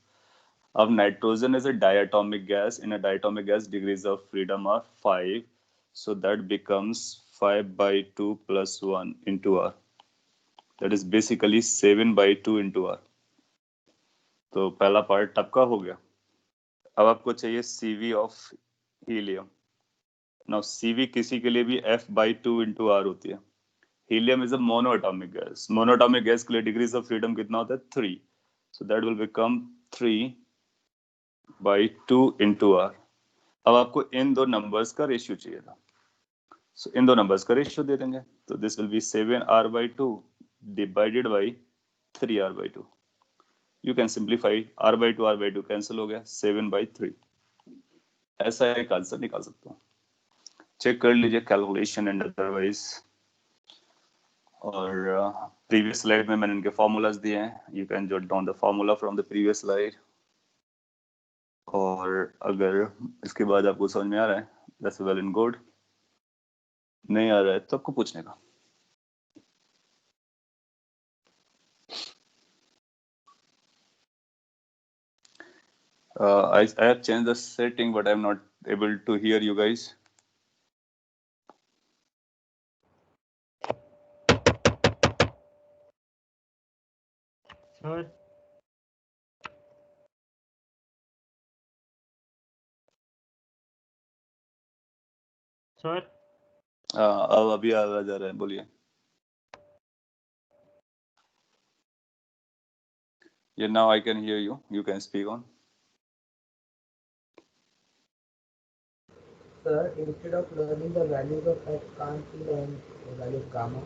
अब nitrogen is a diatomic gas. In a diatomic gas, degrees of freedom are 5, so that becomes 5/2 plus 1 into R. That is basically 7/2 into R. तो पहला part आपका हो गया। अब आपको चाहिए CV of helium. Now CV किसी के लिए भी F/2 into R होती है। Helium is a monoatomic gas. Monoatomic gas के लिए डिग्रीज ऑफ फ्रीडम कितना होता है, 3, so that will become 3/2 into R। अब आपको इन दो नंबर्स का रेशियो चाहिए था, सो इन दो नंबर्स का रेशियो दे देंगे, तो this will be 7R/2 divided by 3R/2। You can simplify, R/2 cancel हो गया, 7/3। ऐसा एक आंसर निकाल सकते हो। चेक कर लीजिए कैलकुलेशन एंड अदरवाइज। और प्रीवियस स्लाइड में मैंने इनके फॉर्मूलाज दिए हैं, you can jot down the formula from the previous slide. और अगर इसके बाद आपको समझ में आ रहा है, दैट्स वेल एंड गुड। नहीं आ रहा है तो आपको पूछने का। I have changed the setting, but I'm not able to hear you guys. Sir sir अब अभी आवाज आ रहा है, बोलिए। Yeah, now I can hear you. You can speak on. Sir, instead of learning the values of X, can't we learn the value of gamma?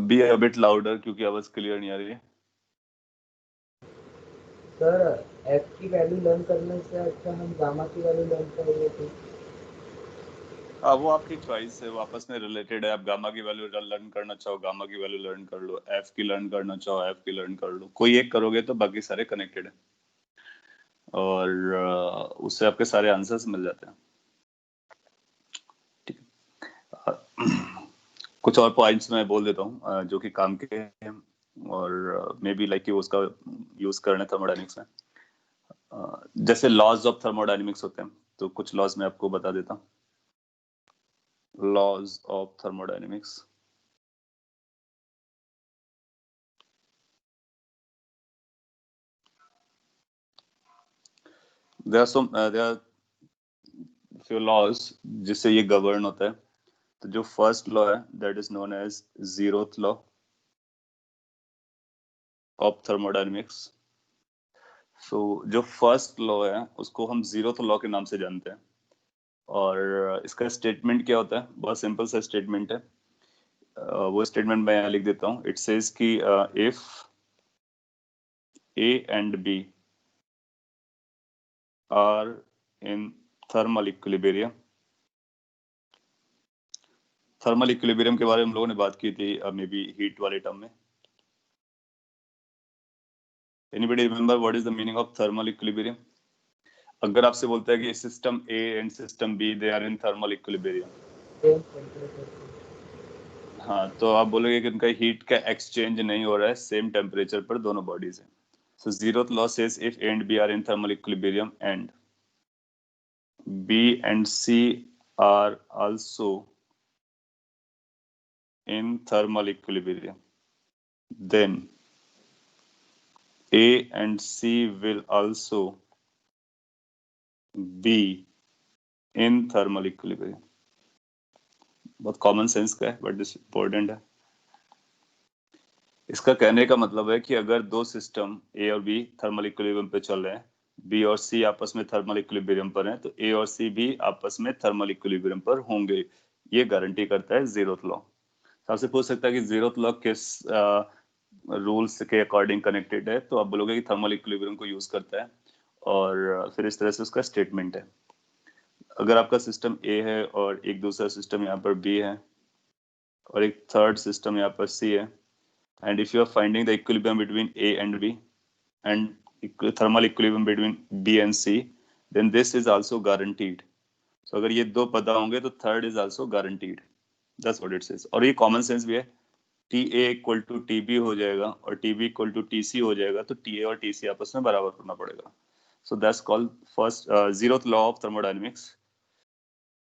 Be a bit louder क्योंकि आवाज clear नहीं आ रही है। सर F की value learn करने से अच्छा हम गामा की वैल्यू लर्न करेंगे तो वो आपकी चॉइस है, वो आपस में रिलेटेड है। आप गामा की वैल्यू लर्न करना चाहो गामा की वैल्यू लर्न कर लो, एफ की लर्न करना चाहो एफ की लर्न कर लो, कोई एक करोगे तो बाकी सारे कनेक्टेड है और उससे आपके सारे आंसर्स मिल जाते हैं। ठीक है, कुछ और पॉइंट्स मैं बोल देता हूँ जो कि काम के हैं और मे बी लाइक कि उसका यूज करना थर्मोडायनेमिक्स में। जैसे लॉज ऑफ थर्मोडायनेमिक्स होते हैं, तो कुछ लॉज मैं आपको बता देता हूँ। laws of thermodynamics. There are few laws जिससे ये govern होता है। तो जो first law है that is known as zeroth law of thermodynamics. So जो first law है उसको हम zeroth law के नाम से जानते हैं और इसका स्टेटमेंट क्या होता है? बहुत सिंपल सा स्टेटमेंट है। वो स्टेटमेंट मैं यहाँ लिख देता हूँ। इट सेज कि if A and B are in thermal equilibrium, thermal equilibrium के बारे में हम लोगों ने बात की थी मे बी हीट वाले टर्म में। Anybody remember what is the meaning of thermal equilibrium? अगर आपसे बोलता है कि system A and system B they are in thermal equilibrium, same temperature हाँ, तो आप बोलोगे कि उनका हीट का एक्सचेंज नहीं हो रहा है सेम टेम्परेचर पर दोनों बॉडीज हैं। So zeroth law says if A and B are in thermal equilibrium and B and C are also in thermal equilibrium, then A and C will also be in thermal equilibrium. बहुत common sense का है but this important है। इसका कहने का मतलब है कि अगर दो सिस्टम ए और बी थर्मल इक्विलिब्रियम पे चल रहे हैं, बी और सी आपस में थर्मल इक्विलिब्रियम पर हैं, तो ए और सी भी आपस में थर्मल इक्विलिब्रियम पर होंगे। ये गारंटी करता है जीरोथ लॉ। आपसे पूछ सकता है कि जीरोथ लॉ किस रूल्स के अकॉर्डिंग कनेक्टेड है, तो आप बोलोगे कि थर्मल इक्विलिब्रियम को यूज करता है और फिर इस तरह से उसका स्टेटमेंट है। अगर आपका सिस्टम ए है और एक दूसरा सिस्टम यहाँ पर बी है और एक थर्ड सिस्टम यहाँ पर सी है, and if you are finding the equilibrium between A and B and thermal equilibrium between B and C, then this is also guaranteed. So अगर ये दो पता होंगे तो third is also guaranteed. That's what it says. और ये common sense भी है। TA equal to TB हो जाएगा और TB equal to TC हो जाएगा, तो TA और TC आपस में बराबर होना पड़ेगा। So that's called first zeroth law of thermodynamics.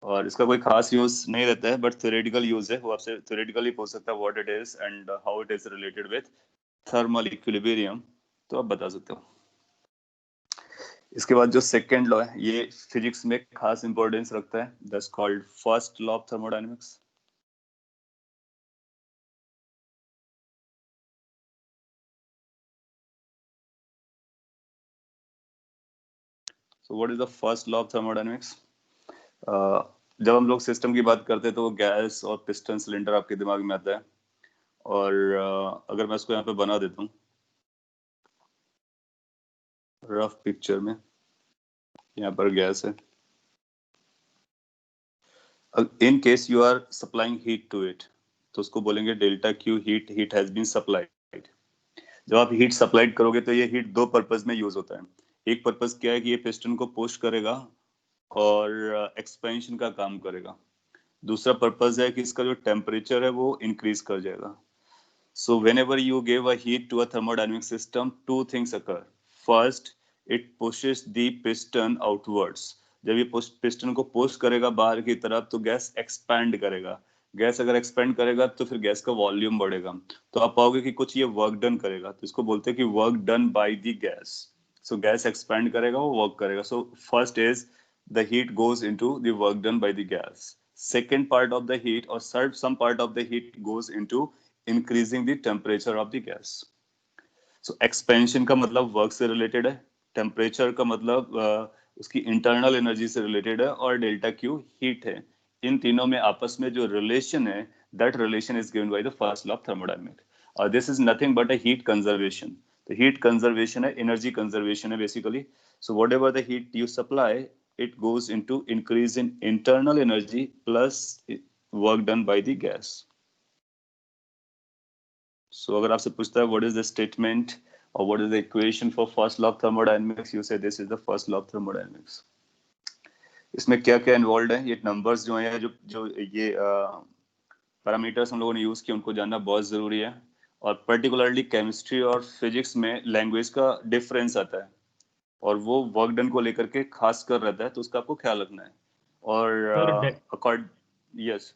और इसका कोई खास यूज नहीं रहता है बट थ्योरेटिकल यूज है। वो आपसे थ्योरेटिकली पूछ सकता है what it is and how it is related with thermal equilibrium, तो आप बता सकते हो। इसके बाद जो सेकंड लॉ है ये फिजिक्स में खास इंपॉर्टेंस रखता है, that's called first law of thermodynamics. So what is the first law of thermodynamics? जब हम लोग सिस्टम की बात करते हैं तो वो गैस और पिस्टन सिलेंडर आपके दिमाग में आता है और अगर मैं इसको यहाँ पे बना देता हूँ रफ पिक्चर में, यहाँ पर गैस है। In case you are supplying heat to it, तो उसको बोलेंगे delta Q heat has been supplied. जब आप हीट सप्लाइड करोगे तो ये हीट दो पर्पज में यूज होता है। एक पर्पज क्या है कि ये पिस्टन को पुश करेगा और एक्सपेंशन का काम करेगा। दूसरा पर्पज है कि इसका जो टेम्परेचर है वो इंक्रीज कर जाएगा। So whenever you give a heat to a thermodynamic system, two things occur. First, it pushes the piston outwards. जब ये पिस्टन को पुश करेगा बाहर की तरफ तो गैस एक्सपैंड करेगा। गैस अगर एक्सपेंड करेगा तो फिर गैस का वॉल्यूम बढ़ेगा, तो आप पाओगे कि कुछ ये वर्क डन करेगा, तो इसको बोलते हैं कि work done by the gas. So gas expand करेगा, वो वर्क करेगा। So first is the heat goes into the work done by the gas. Second part of the heat or some part of the heat goes into increasing the temperature of the gas. So expansion का मतलब work से related है, temperature का मतलब उसकी internal energy से related है और डेल्टा क्यू हीट है। इन तीनों में आपस में जो रिलेशन है that relation is given by the first law of thermodynamics और this is nothing but a heat conservation. तो हीट कंजर्वेशन है, एनर्जी कंजर्वेशन है basically. So whatever the heat you supply it goes into increase in internal energy plus work done by the gas. So अगर आपसे पूछता है what is the statement or what is the equation for first law of thermodynamics, you say this is the first law of thermodynamics. इसमें क्या क्या involve है, ये numbers जो हैं, जो ये पैरामीटर्स हम लोगों ने यूज किए, उनको जानना बहुत जरूरी है. और पर्टिकुलरली केमिस्ट्री और फिजिक्स में लैंग्वेज का डिफरेंस आता है और वो वर्क डन को लेकर के खास कर रहता है, तो उसका आपको ख्याल रखना है. और accord yes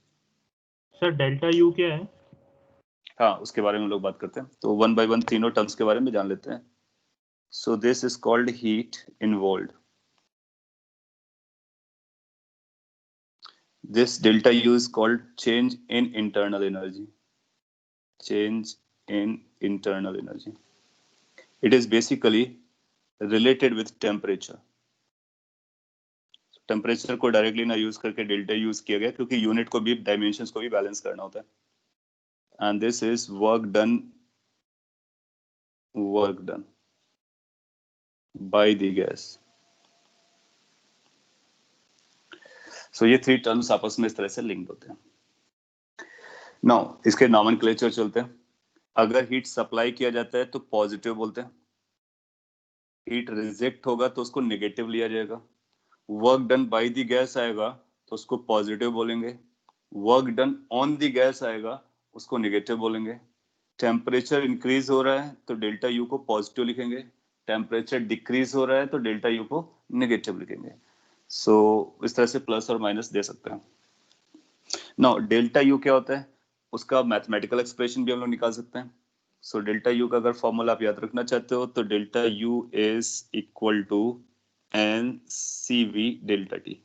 sir delta U क्या है? हाँ, उसके बारे में हम लोग बात करते हैं. तो वन बाय वन तीनों टर्म्स के बारे में जान लेते हैं. सो this is called heat involved. This delta U is called change in internal energy. Change in internal energy. It is basically related with temperature. Temperature को डायरेक्टली ना यूज करके डेल्टा यूज किया गया क्योंकि यूनिट को भी, डायमेंशंस को भी बैलेंस करना होता है. And this is work done by the gas. So ये थ्री टर्म्स आपस में इस तरह से लिंक्ड होते हैं. नाउ इसके नॉमेनक्लेचर चलते हैं. अगर हीट सप्लाई किया जाता है तो पॉजिटिव बोलते हैं. हीट रिजेक्ट होगा तो उसको नेगेटिव लिया जाएगा. Work done by the gas आएगा तो उसको पॉजिटिव बोलेंगे. Work done on the gas आएगा, उसको नेगेटिव बोलेंगे. टेम्परेचर इंक्रीज हो रहा है तो डेल्टा यू को पॉजिटिव लिखेंगे. टेम्परेचर डिक्रीज हो रहा है तो डेल्टा यू को नेगेटिव लिखेंगे. सो इस तरह से प्लस और माइनस दे सकते हैं. नाउ डेल्टा यू क्या होता है, उसका मैथमेटिकल एक्सप्रेशन भी हम लोग निकाल सकते हैं. सो डेल्टा यू का अगर फॉर्मूला आप याद रखना चाहते हो तो delta U is equal to N C V delta T.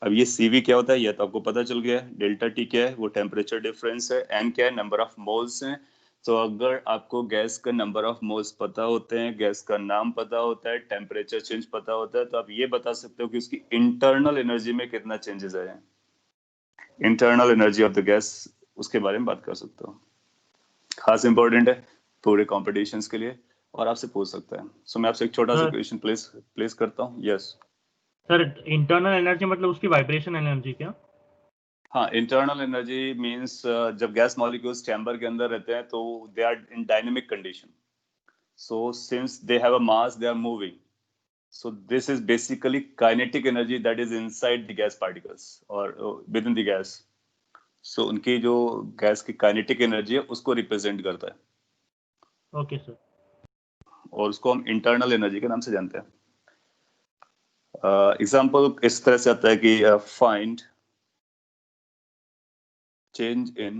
अब ये CV क्या होता है ये तो आपको पता चल गया है. डेल्टा टी क्या है, वो टेम्परेचर डिफरेंस है. एन क्या है, नंबर ऑफ मोल्स हैं. तो अगर आपको गैस का नंबर ऑफ मोल्स पता होते हैं, गैस का नाम पता होता है, टेम्परेचर चेंज पता होता है, तो आप ये बता सकते हो कि उसकी इंटरनल एनर्जी में कितना चेंजेस आए हैं. Internal energy of the gas, उसके बारे में बात कर सकते हो. खास इंपॉर्टेंट है पूरे कॉम्पिटिशन्स के लिए और आपसे पूछ सकता है. सो मैं आपसे एक छोटा सा क्वेश्चन प्लेस करता हूँ. यस सर इंटरनल एनर्जी मतलब उसकी वाइब्रेशन एनर्जी क्या? हाँ, इंटरनल एनर्जी मींस जब गैस मॉलिक्यूल्स चैम्बर के अंदर रहते हैं तो they are in dynamic condition. So since they have a mass, they are moving. So this is basically kinetic energy that is inside the gas particles और within the gas. So उनकी जो gas की kinetic energy है उसको represent करता है. Okay sir. और उसको हम इंटरनल एनर्जी के नाम से जानते हैं. एग्जाम्पल इस तरह से आता है कि find change in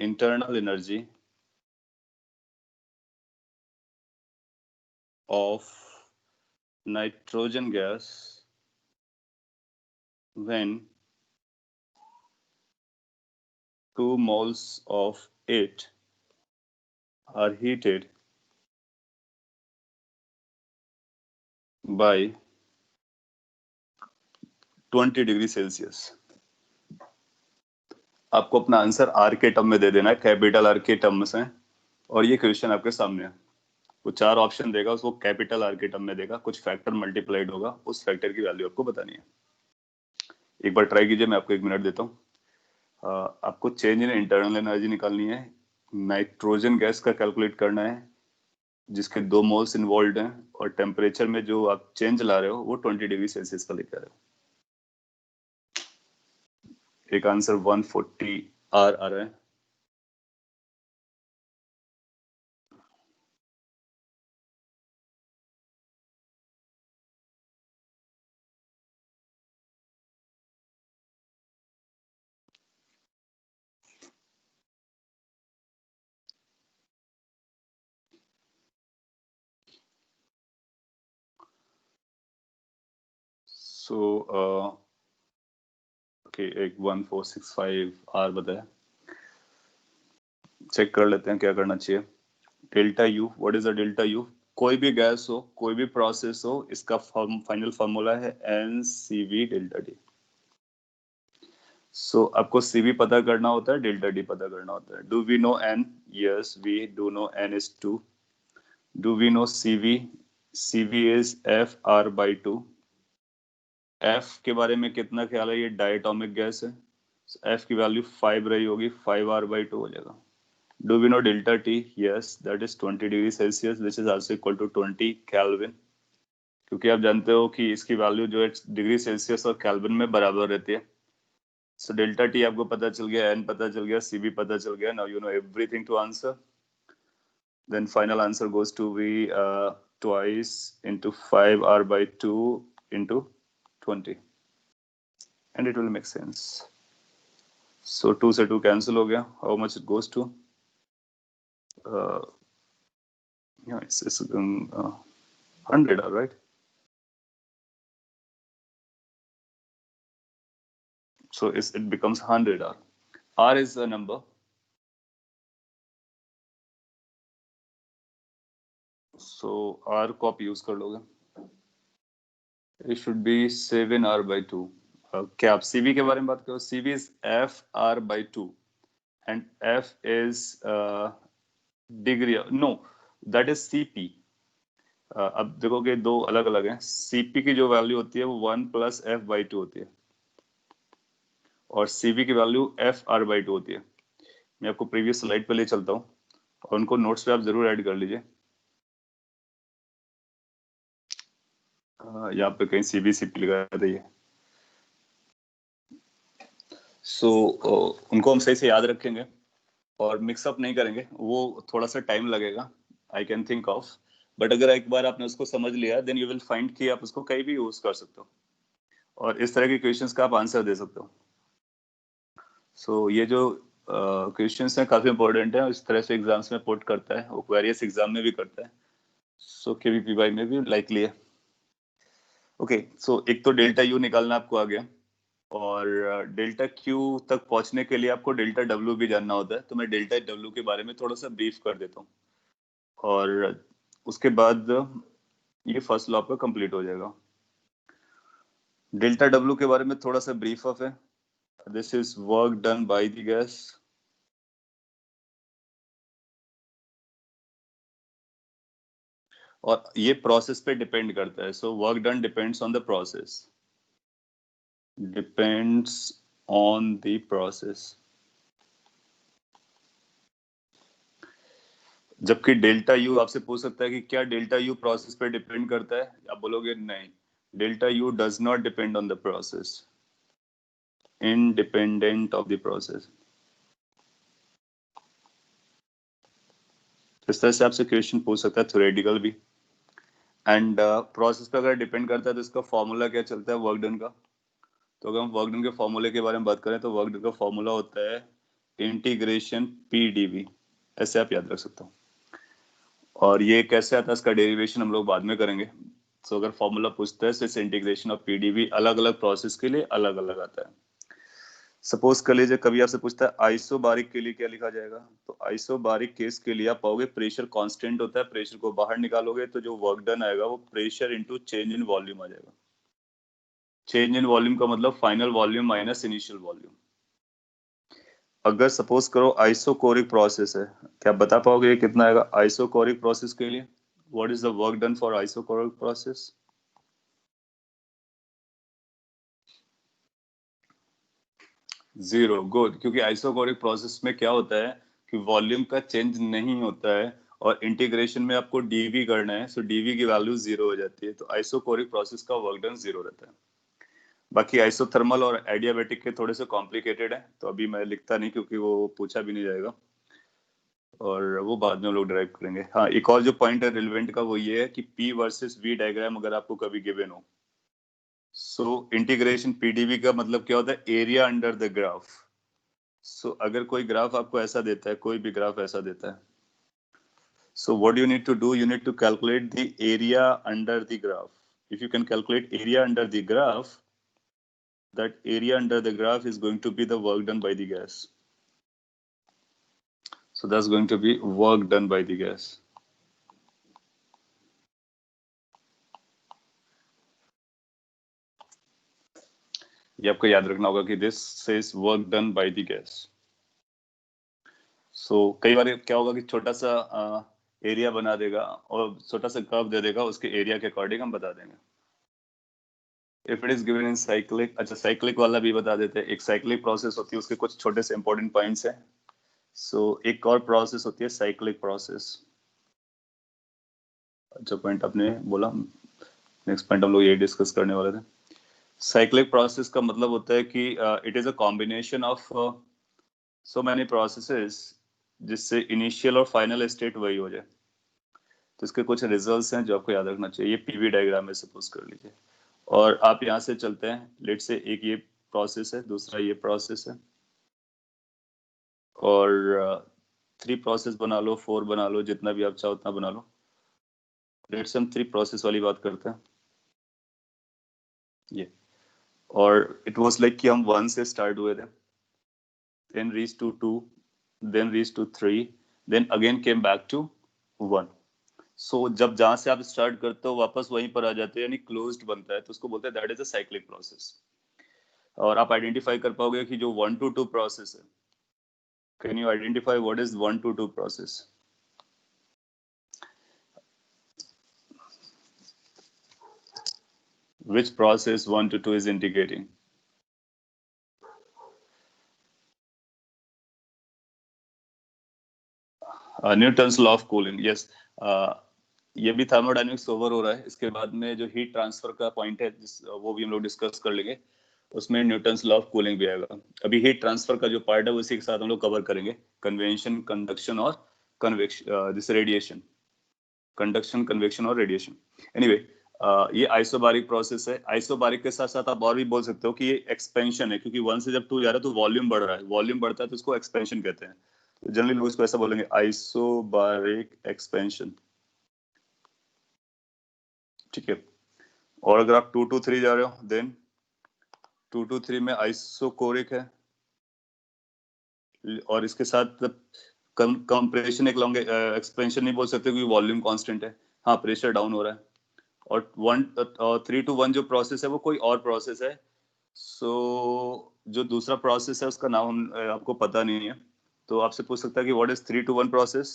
internal energy of nitrogen gas when 2 moles of it are heated by 20 degree Celsius. आपको अपना आंसर आर के टर्म में दे देना है, कैपिटल आर के टर्म्स हैं. और ये क्वेश्चन आपके सामने है. वो 4 ऑप्शन देगा, उसको कैपिटल आर के टर्म में देगा, कुछ फैक्टर मल्टीप्लाइड होगा, उस फैक्टर की वैल्यू आपको बतानी है. एक बार ट्राई कीजिए, मैं आपको 1 मिनट देता हूँ. आपको चेंज इन इंटरनल एनर्जी निकालनी है. नाइट्रोजन गैस का कैलकुलेट करना है जिसके 2 मोल्स इन्वॉल्व हैं और टेम्परेचर में जो आप चेंज ला रहे हो वो 20 डिग्री सेल्सियस का लेकर आ रहे हो. एक आंसर 140 आर आ रहा है. सो ओके, एक 1465 आर बताया. चेक कर लेते हैं क्या करना चाहिए. Delta U, what is a delta U? कोई भी गैस हो, कोई भी प्रोसेस हो, इसका फाइनल फॉर्मूला है NCV डेल्टा टी. सो आपको CV पता करना होता है, डेल्टा टी पता करना होता है. Do we know N? Yes we do know N is 2. Do we know CV? CV is FR/2. F के बारे में कितना ख्याल है? ये डायटोमिक गैस है, F की वैल्यू 5 रही होगी, 5R/2 हो जाएगा. Do we know delta T? Yes, that is 20 degree Celsius, which is also equal to 20 Kelvin. क्योंकि आप जानते हो कि इसकी वैल्यू जो है डिग्री सेल्सियस और केल्विन में बराबर रहती है. सो डेल्टा टी आपको पता चल गया, एन पता चल गया, सी भी पता चल गया. Now you know everything to answer. Then final answer goes to be twice into 5R/2 into 20, and it will make sense. So 2 से 2 cancel हो गया. How much it goes to? Yeah, it's 100, right? So it becomes 100R. R is a number. So R को आप use कर लोगे. It should be 7R/2. क्या आप CV के बारे में बात करो? CV is FR/2 and F is degree. No, that is CP. अब देखोगे दो अलग अलग हैं. CP की जो वैल्यू होती है वो 1 + F/2 होती है और CV की वैल्यू FR/2 होती है. मैं आपको प्रीवियस स्लाइड पे ले चलता हूँ और उनको नोट्स पे आप जरूर ऐड कर लीजिए. यहाँ पे कहीं CP लगा दिए. सो उनको हम सही से याद रखेंगे और मिक्सअप नहीं करेंगे. वो थोड़ा सा टाइम लगेगा, I can think of, but अगर एक बार आपने उसको समझ लिया देन यू विल फाइंड कि आप उसको कहीं भी यूज कर सकते हो और इस तरह के क्वेश्चंस का आप आंसर दे सकते हो. सो ये जो क्वेश्चंस हैं काफी इंपॉर्टेंट है. इस तरह से एग्जाम्स में पुट करता है, वो वेरियस एग्जाम में भी करता है. सो KVPY में भी लाइकली है. ओके, सो एक तो डेल्टा यू निकालना आपको आ गया और डेल्टा क्यू तक पहुंचने के लिए आपको डेल्टा डब्ल्यू भी जानना होता है. तो मैं डेल्टा डब्ल्यू के बारे में थोड़ा सा ब्रीफ कर देता हूँ और उसके बाद ये फर्स्ट लॉ आपका कंप्लीट हो जाएगा. डेल्टा डब्ल्यू के बारे में थोड़ा सा ब्रीफ ऑफ है. This is work done by the gas. और ये प्रोसेस पे डिपेंड करता है. So work done depends on the process. Depends on the process. जबकि डेल्टा यू आपसे पूछ सकता है कि क्या डेल्टा यू प्रोसेस पे डिपेंड करता है. आप बोलोगे नहीं, delta U does not depend on the process, independent of the process. इस तरह से आपसे क्वेश्चन पूछ सकता है, थ्योरेटिकल भी. एंड प्रोसेस पे अगर डिपेंड करता है तो इसका फॉर्मूला क्या चलता है वर्क डन का. तो अगर हम वर्क डन के फॉर्मूले के बारे में बात करें तो वर्क डन का फॉर्मूला होता है इंटीग्रेशन PdV. ऐसे आप याद रख सकते हो. और ये कैसे आता है इसका डेरिवेशन हम लोग बाद में करेंगे. तो अगर फॉर्मूला पूछता है तो इस इंटीग्रेशन ऑफ PdV अलग अलग प्रोसेस के लिए अलग अलग आता है. सपोज कर लीजिए कभी आपसे पूछता है आइसोबारिक के लिए क्या लिखा जाएगा. तो आइसोबारिक केस के लिए आप पाओगे प्रेशर कांस्टेंट होता है. प्रेशर को बाहर निकालोगे तो जो वर्क डन आएगा वो pressure into change in volume आ जाएगा. चेंज इन वॉल्यूम का मतलब final volume minus initial volume. अगर सपोज करो आइसोकोरिक प्रोसेस है, क्या आप बता पाओगे ये कितना आएगा आइसोकोरिक प्रोसेस के लिए? What is the work done for isochoric process? Zero. Good. क्योंकि आइसोकोरिक प्रोसेस में क्या होता है कि वॉल्यूम का चेंज नहीं होता है और इंटीग्रेशन में आपको डीवी करना है. सो डीवी की वैल्यू जीरो हो जाती है. तो आइसोकोरिक प्रोसेस का वर्क डन जीरो रहता है. बाकी आइसोथर्मल और एडियाबैटिक के थोड़े से कॉम्प्लिकेटेड है, तो अभी मैं लिखता नहीं क्योंकि वो पूछा भी नहीं जाएगा और वो बाद में हम लोग ड्राइव करेंगे. हाँ, एक और जो पॉइंट है रिलेवेंट का वो ये है कि P वर्सेस V डायग्राम अगर आपको कभी गिवन हो. सो इंटीग्रेशन PdV का मतलब क्या होता है? Area under the graph. So अगर कोई ग्राफ आपको ऐसा देता है, कोई भी ग्राफ ऐसा देता है, so what you need to do, you need to calculate the area under the graph. If you can calculate area under the graph, that area under the graph is going to be the work done by the gas. So that's going to be work done by the gas. ये आपको याद रखना होगा कि this says work done by the gas. So कई बार क्या होगा कि छोटा सा एरिया बना देगा और छोटा सा कर्व दे देगा, उसके एरिया के अकॉर्डिंग हम बता देंगे। If it is given in cyclic, अच्छा साइक्लिक वाला भी बता देते हैं। एक साइक्लिक प्रोसेस होती है, उसके कुछ छोटे से इंपॉर्टेंट पॉइंट्स हैं। सो एक और प्रोसेस होती है साइक्लिक प्रोसेस। अच्छा पॉइंट आपने बोला, नेक्स्ट पॉइंट हम लोग ये डिस्कस करने वाले थे। साइक्लिक प्रोसेस का मतलब होता है कि it is a combination of so many processes जिससे इनिशियल और फाइनल स्टेट वही हो जाए। तो इसके कुछ रिजल्ट्स हैं जो आपको याद रखना चाहिए। ये पीवी डायग्राम में सपोज कर लीजिए, और आप यहाँ से चलते हैं। लेट से एक ये प्रोसेस है, दूसरा ये प्रोसेस है, और 3 प्रोसेस बना लो, 4 बना लो, जितना भी आप चाहो उतना बना लो। लेट से हम 3 प्रोसेस वाली बात करते हैं। ये और इट वाज लाइक कि हम 1 से स्टार्ट हुए थे, then reached to 2, then reached to 3, then again came back to 1. So जब जहां से आप स्टार्ट करते हो वापस वहीं पर आ जाते हैं, यानी क्लोज्ड बनता है, तो उसको बोलते हैं that is a cyclic process. और आप आइडेंटिफाई कर पाओगे कि जो 1 to 2 प्रोसेस है, can you identify what is 1 to 2 process? Which process 1 to 2 is indicating? Newton's law of cooling, yes. ये भी थर्मोडायनेमिक्स ओवर हो रहा है। इसके बाद में जो हीट ट्रांसफर का पॉइंट है वो भी हम लोग डिस्कस कर लेंगे, उसमें न्यूटन्स लॉ ऑफ कूलिंग भी आएगा। अभी हीट ट्रांसफर का जो पार्ट है उसी के साथ हम लोग कवर करेंगे, कन्वेंशन, कंडक्शन और convection, this radiation, conduction, convection और रेडिएशन। एनीवे ये आइसोबारिक प्रोसेस है। आइसोबारिक के साथ साथ आप और भी बोल सकते हो कि ये एक्सपेंशन है, क्योंकि 1 से जब 2 जा रहा है तो वॉल्यूम बढ़ रहा है, वॉल्यूम बढ़ता है तो इसको एक्सपेंशन कहते हैं। तो जनरली लोग इसको ऐसा बोलेंगे, आइसोबारिक एक्सपेंशन, ठीक है। और अगर आप 2 to 3 जा रहे हो, देन 2 to 3 में आइसोकोरिक है, और इसके साथ कंप्रेशन एक लॉन्ग एक्सपेंशन नहीं बोल सकते क्योंकि वॉल्यूम कांस्टेंट है, हाँ प्रेशर डाउन हो रहा है। और 3 to 1 जो प्रोसेस है वो कोई और प्रोसेस है। सो जो दूसरा प्रोसेस है उसका नाम हम आपको पता नहीं है, तो आपसे पूछ सकता है कि व्हाट इज 3 to 1 प्रोसेस।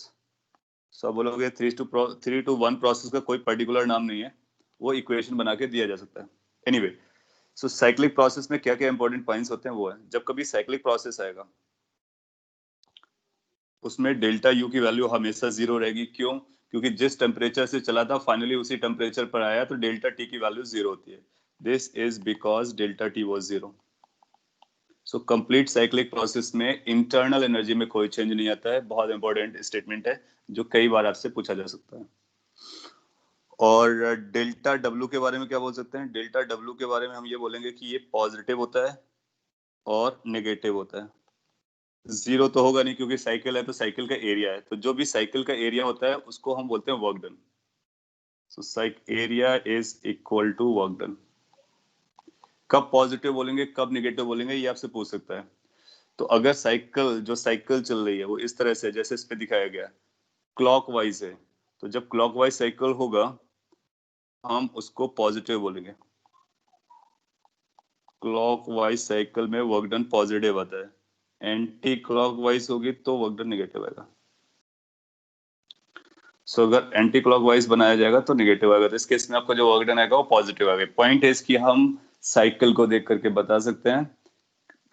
सो आप बोलोगे 3 to 1 प्रोसेस का कोई पर्टिकुलर नाम नहीं है, वो इक्वेशन बना के दिया जा सकता है। एनीवे, सो साइक्लिक प्रोसेस में क्या क्या इंपॉर्टेंट पॉइंट्स होते हैं वो है, जब कभी साइक्लिक प्रोसेस आएगा उसमें डेल्टा यू की वैल्यू हमेशा 0 रहेगी। क्यों? क्योंकि जिस टेम्परेचर से चला था फाइनली उसी टेम्परेचर पर आया, तो डेल्टा टी की वैल्यू 0 होती है। This is because delta tea was 0। So complete cyclic process में इंटरनल एनर्जी में कोई चेंज नहीं आता है। बहुत इंपॉर्टेंट स्टेटमेंट है जो कई बार आपसे पूछा जा सकता है। और डेल्टा डब्ल्यू के बारे में क्या बोल सकते हैं? डेल्टा डब्ल्यू के बारे में हम ये बोलेंगे कि ये पॉजिटिव होता है और नेगेटिव होता है। 0 तो होगा नहीं क्योंकि साइकिल है, तो साइकिल का एरिया है, तो जो भी साइकिल का एरिया होता है उसको हम बोलते हैं work done. So area is equal to work done. कब पॉजिटिव बोलेंगे कब नेगेटिव बोलेंगे ये आपसे पूछ सकता है। तो अगर साइकिल चल रही है वो इस तरह से जैसे इस पे दिखाया गया क्लॉकवाइज है, तो जब क्लॉकवाइज साइकिल होगा हम उसको पॉजिटिव बोलेंगे। क्लॉकवाइज साइकिल में वर्क डन पॉजिटिव आता है, एंटी क्लॉकवाइज होगी तो वर्क डन नेगेटिव आएगा। सो अगर एंटी क्लॉकवाइज बनाया जाएगा तो नेगेटिव आएगा, तो इस केस में आपका जो वर्क डन आएगा वो पॉजिटिव आएगा। पॉइंट इज कि हम साइकिल को देख करके बता सकते हैं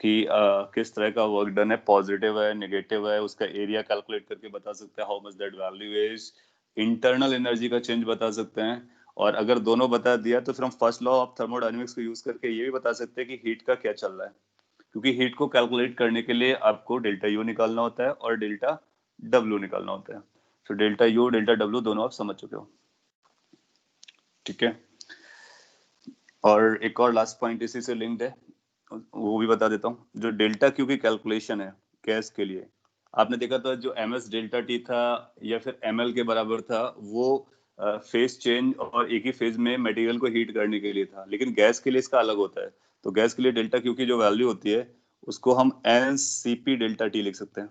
कि किस तरह का वर्क डन है, पॉजिटिव है नेगेटिव है, उसका एरिया कैलकुलेट करके बता सकते हैं how much that value is, internal energy का चेंज बता सकते हैं। और अगर दोनों बता दिया तो फिर हम फर्स्ट लॉ ऑफ थर्मोडायनेमिक्स को यूज करके ये भी बता सकते हैं कि हीट का क्या चल रहा है, क्योंकि हीट को कैलकुलेट करने के लिए आपको डेल्टा यू निकालना होता है और डेल्टा डब्ल्यू निकालना होता है। तो डेल्टा यू डेल्टा डब्ल्यू दोनों आप समझ चुके हो, ठीक है। और एक और लास्ट पॉइंट इसी से लिंक्ड है, वो भी बता देता हूँ। जो डेल्टा क्यू की कैलकुलेशन है गैस के लिए, आपने देखा था जो एम एस डेल्टा टी था या फिर एम एल के बराबर था, वो फेज चेंज और एक ही फेज में मटेरियल को हीट करने के लिए था, लेकिन गैस के लिए इसका अलग होता है। तो गैस के लिए डेल्टा क्यू की जो वैल्यू होती है उसको हम N C P delta T लिख सकते हैं,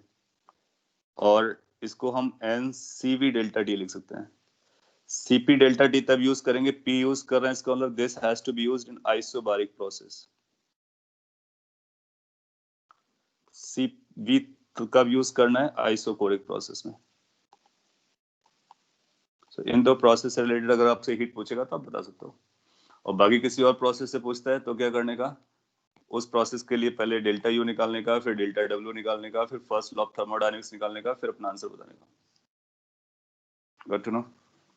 और इसको हम N C V delta T लिख सकते हैं। सीपी डेल्टा टी तब यूज करेंगे, पी यूज कर रहे हैं इसका मतलब this has to be used in isobaric process. C V कब यूज करना है? आइसोकोरिक प्रोसेस में। सो इन दो प्रोसेस से रिलेटेड अगर आपसे हीट पूछेगा तो आप बता सकते हो, और बाकी किसी और प्रोसेस से पूछता है तो क्या करने का, उस प्रोसेस के लिए पहले डेल्टा यू निकालने का, फिर डेल्टा डब्ल्यू निकालने का, फिर फर्स्ट लॉ ऑफ थर्मोडायनेमिक्स निकालने का, फिर अपना आंसर बताने का। Got to know?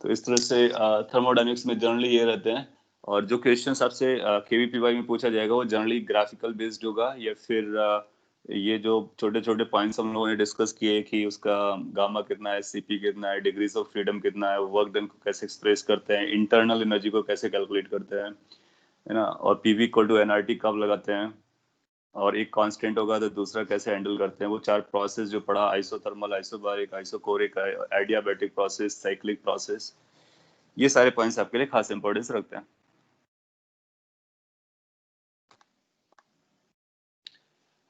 तो इस तरह से थर्मोडायनेमिक्स में जनरली ये रहते हैं, और जो क्वेश्चंस आपसे केवीपीवाई में पूछा जाएगा वो जनरली ग्राफिकल बेस्ड होगा, या फिर ये जो छोटे छोटे पॉइंट्स हम लोगों ने डिस्कस किए कि उसका गामा कितना है, सीपी कितना है, डिग्रीज ऑफ फ्रीडम कितना है, वर्क डन को कैसे एक्सप्रेस करते हैं, इंटरनल एनर्जी को कैसे कैलकुलेट करते हैं, है ना, और पीवी इक्वल टू एनआरटी कब लगाते हैं, और एक कांस्टेंट होगा तो दूसरा कैसे हैंडल करते हैं, वो चार प्रोसेस जो पढ़ा, isothermal, isobaric, isochoric, adiabatic process, cyclic process, ये सारे पॉइंट्स आपके लिए खास इंपॉर्टेंस रखते हैं।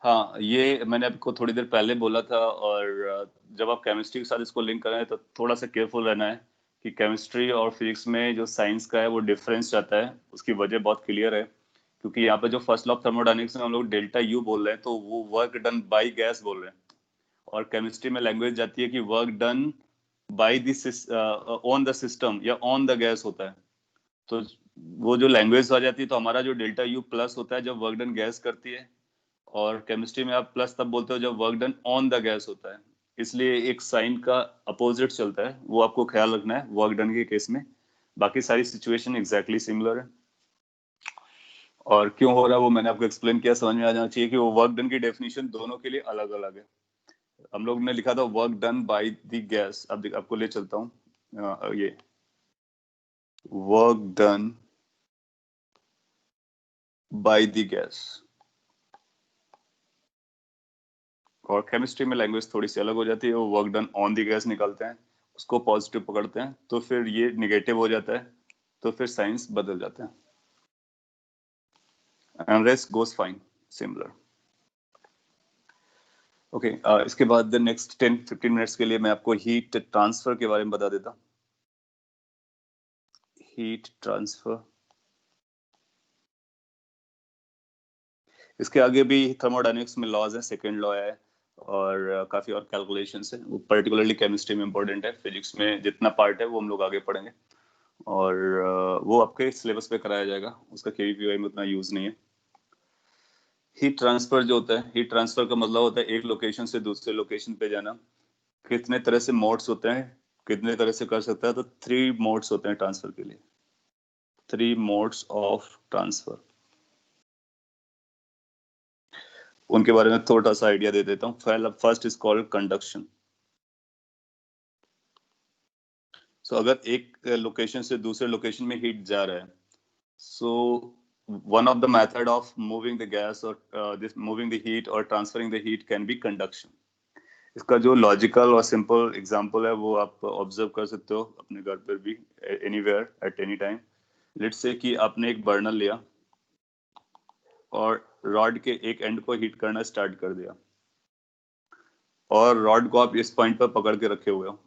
हाँ, ये मैंने आपको थोड़ी देर पहले बोला था, और जब आप केमिस्ट्री के साथ इसको लिंक करें तो थोड़ा सा केयरफुल रहना है कि केमिस्ट्री और फिजिक्स में जो साइंस का है वो डिफरेंस जाता है। उसकी वजह बहुत क्लियर है, क्योंकि यहाँ पे जो फर्स्ट लॉ ऑफ थर्मोडायनेमिक्स में हम लोग डेल्टा यू बोल रहे हैं तो वो वर्क डन बाय गैस बोल रहे हैं, और केमिस्ट्री में लैंग्वेज जाती है कि work done by this on the system या ऑन द गैस होता है। तो वो जो लैंग्वेज आ जाती है तो हमारा जो डेल्टा यू प्लस होता है जब वर्क डन गैस करती है, और केमिस्ट्री में आप प्लस तब बोलते हो जब work done on the gas होता है। इसलिए एक साइन का अपोजिट चलता है, वो आपको ख्याल रखना है वर्क डन के केस में। बाकी सारी सिचुएशन एग्जैक्टली सिमिलर है, और क्यों हो रहा है वो मैंने आपको एक्सप्लेन किया, समझ में आ जाना चाहिए कि वो वर्क डन की डेफिनेशन दोनों के लिए अलग अलग है। हम लोग ने लिखा था work done by the gas, अब आपको ले चलता हूँ ये work done by the gas, और केमिस्ट्री में लैंग्वेज थोड़ी सी अलग हो जाती है, वो work done on the gas निकालते हैं, उसको पॉजिटिव पकड़ते हैं तो फिर ये निगेटिव हो जाता है, तो फिर साइंस बदल जाता है, and rest goes fine similar. Okay, इसके बाद नेक्स्ट 10-15 मिनट्स के लिए मैं आपको हीट ट्रांसफर के बारे में बता देता हूँ। हीट ट्रांसफर, इसके आगे भी थर्मोडायनेमिक्स में लॉज है, सेकेंड लॉ है, और काफी और कैलकुलेशंस है, वो पर्टिकुलरली केमिस्ट्री में इंपॉर्टेंट है। फिजिक्स में जितना पार्ट है वो हम लोग आगे पढ़ेंगे, और वो आपके सिलेबस पे कराया जाएगा, उसका केवीपीवाई में उतना यूज नहीं है। हीट ट्रांसफर जो होता है, हीट ट्रांसफर का मतलब होता है एक लोकेशन से दूसरे लोकेशन पे जाना। कितने तरह से मोड्स होते हैं, कितने तरह से कर सकता है, तो 3 मोड्स होते हैं ट्रांसफर के लिए, 3 मोड्स ऑफ ट्रांसफर। उनके बारे में थोड़ा सा आइडिया दे देता हूँ। First is called conduction. So अगर एक लोकेशन से दूसरे लोकेशन में हीट जा रहा है, so one of the method of moving the gas or this moving the heat or transferring the heat can be conduction. इसका जो लॉजिकल और सिंपल एग्जांपल है वो आप ऑब्जर्व कर सकते हो अपने घर पर भी, anywhere at any time. Let's say कि आपने एक बर्नर लिया और रॉड के एक एंड को हीट करना स्टार्ट कर दिया, और रॉड को आप इस पॉइंट पर पकड़ के रखे हुए हो।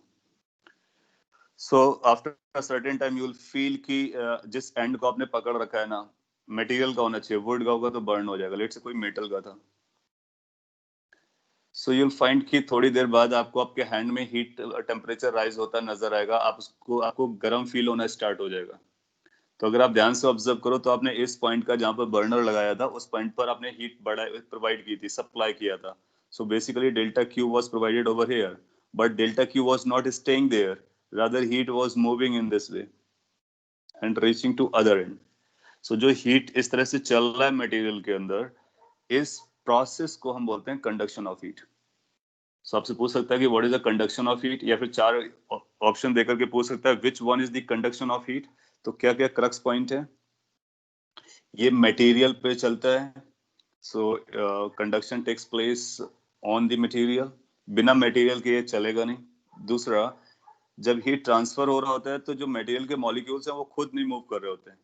So after a certain time you will feel कि जिस एंड को आपने पकड़ रखा है ना, मटेरियल का होना चाहिए, वुड का होगा तो बर्न हो जाएगा, लेट्स से कोई मेटल का था। सो यूल फाइंड कि थोड़ी देर बाद आपको आपके हैंड में हीट टेम्परेचर राइज होता नजर आएगा, आपको गर्म फील होना स्टार्ट हो जाएगा। तो अगर आप ध्यान से ऑब्जर्व करो तो आपने इस पॉइंट का जहां पर बर्नर लगाया था उस पॉइंट पर आपने हीट प्रोवाइड की थी, सप्लाई किया था। So basically delta Q was provided over here, but delta Q was not staying there, rather heat was moving in this way and reaching to other end. So जो heat इस तरह से चल रहा है मटेरियल के अंदर, इस प्रोसेस को हम बोलते हैं कंडक्शन ऑफ हीट। सो आपसे पूछ सकता है कि what is the conduction of heat, या फिर 4 ऑप्शन देकर के पूछ सकता है which one is the conduction of heat. तो क्या क्या क्रक्स पॉइंट है, ये मटेरियल पे चलता है। So conduction takes place on the material, बिना मटेरियल के ये चलेगा नहीं। दूसरा, जब हीट ट्रांसफर हो रहा होता है तो जो मटेरियल के मॉलिक्यूल्स हैं वो खुद नहीं मूव कर रहे होते हैं।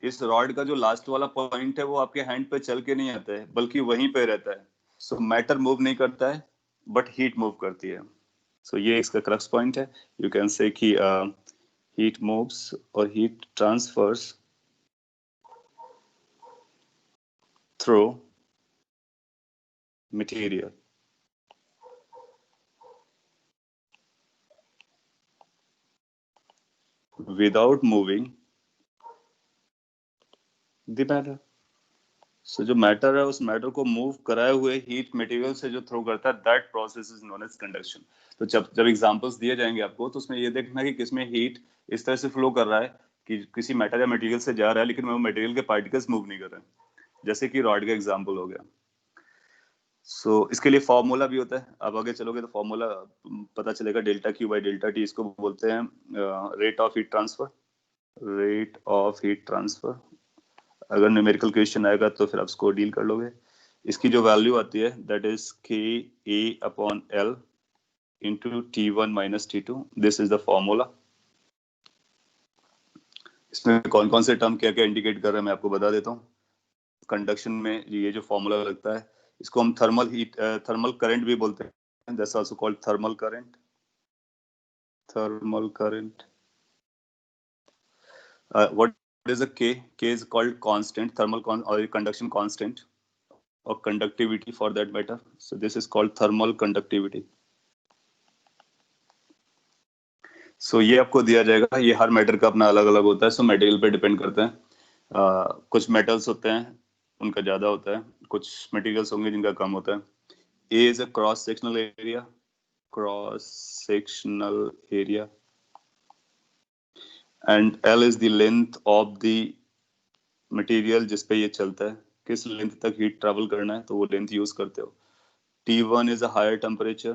इस रॉड का जो लास्ट वाला पॉइंट है वो आपके हैंड पे चल के नहीं आता है, बल्कि वहीं पे रहता है। सो मैटर मूव नहीं करता है, बट हीट मूव करती है। सो ये इसका क्रक्स पॉइंट है। यू कैन से कि हीट मूव्स और heat transfers through material. without moving the matter. So जो मैटर है उस मैटर को मूव कराए हुए हीट मटेरियल से जो थ्रो करता है, that process is known as conduction. तो जब जब एग्जांपल्स दिए जाएंगे आपको, तो उसमें ये देखना कि किसमें हीट इस तरह से फ्लो कर रहा है कि किसी मैटर या मटेरियल से जा रहा है लेकिन वो मटेरियल के पार्टिकल्स मूव नहीं कर रहे हैं, जैसे कि रॉड का एग्जांपल हो गया. सो इसके लिए फॉर्मूला भी होता है. आप आगे चलोगे तो फॉर्मूला पता चलेगा, delta Q by delta T इसको बोलते हैं rate of heat transfer. Rate of heat transfer अगर न्यूमेरिकल क्वेश्चन आएगा तो फिर आप इसको डील कर लोगे. इसकी जो वैल्यू आती है that is K A upon L into T one minus T two. This is the formula. इसमें कौन कौन से टर्म क्या क्या इंडिकेट कर रहे हैं मैं आपको बता देता हूँ. कंडक्शन में ये जो फॉर्मूला लगता है इसको हम थर्मल करंट भी बोलते हैं. That's also called thermal current. Thermal current. What is a K? K is called constant, or conduction constant, or conductivity for that matter. So this is called thermal conductivity. So ये आपको दिया जाएगा. ये हर metal का अपना अलग अलग होता है. So मटेरियल पे डिपेंड करते हैं. कुछ मेटल्स होते हैं उनका ज्यादा होता है, कुछ मटेरियल्स होंगे जिनका कम होता है. A is a cross sectional area. Cross sectional area. And L is the length of the material जिस पे ये चलता है, किस लेंथ तक हीट ट्रैवल करना है तो वो लेंथ यूज करते हो. T1 is a higher temperature,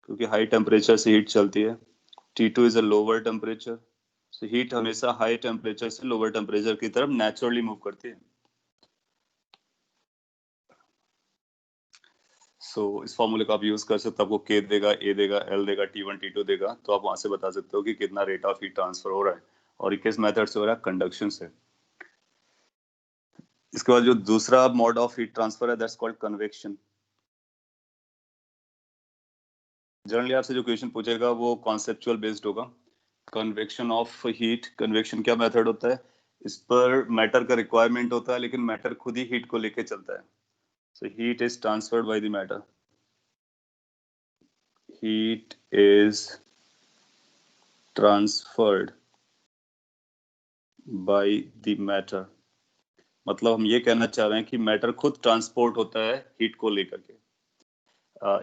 क्योंकि हाई टेम्परेचर से हीट चलती है. T2 is a lower temperature. So heat हमेशा हाई टेम्परेचर से लोअर टेम्परेचर की तरफ नेचुरली मूव करती है. सो इस फॉर्मूले को आप यूज कर सकते हो. आपको K देगा, A देगा, L देगा, T1 T2 देगा, तो आप वहां से बता सकते हो कि कितना रेट ऑफ हीट ट्रांसफर हो रहा है और किस मेथड से हो रहा है, कंडक्शन से. इसके बाद जो दूसरा मोड ऑफ हीट ट्रांसफर है दैट्स कॉल्ड कन्वेक्शन. जनरली आपसे जो क्वेश्चन पूछेगा वो कॉन्सेप्चुअल बेस्ड होगा. Convection of heat. कन्वेक्शन क्या मेथड होता है, इस पर मैटर का रिक्वायरमेंट होता है लेकिन मैटर खुद ही हीट को लेके चलता है. So heat is transferred by the matter. Heat is transferred by the matter. मतलब हम ये कहना चाह रहे हैं कि मैटर खुद ट्रांसपोर्ट होता है हीट को लेकर के.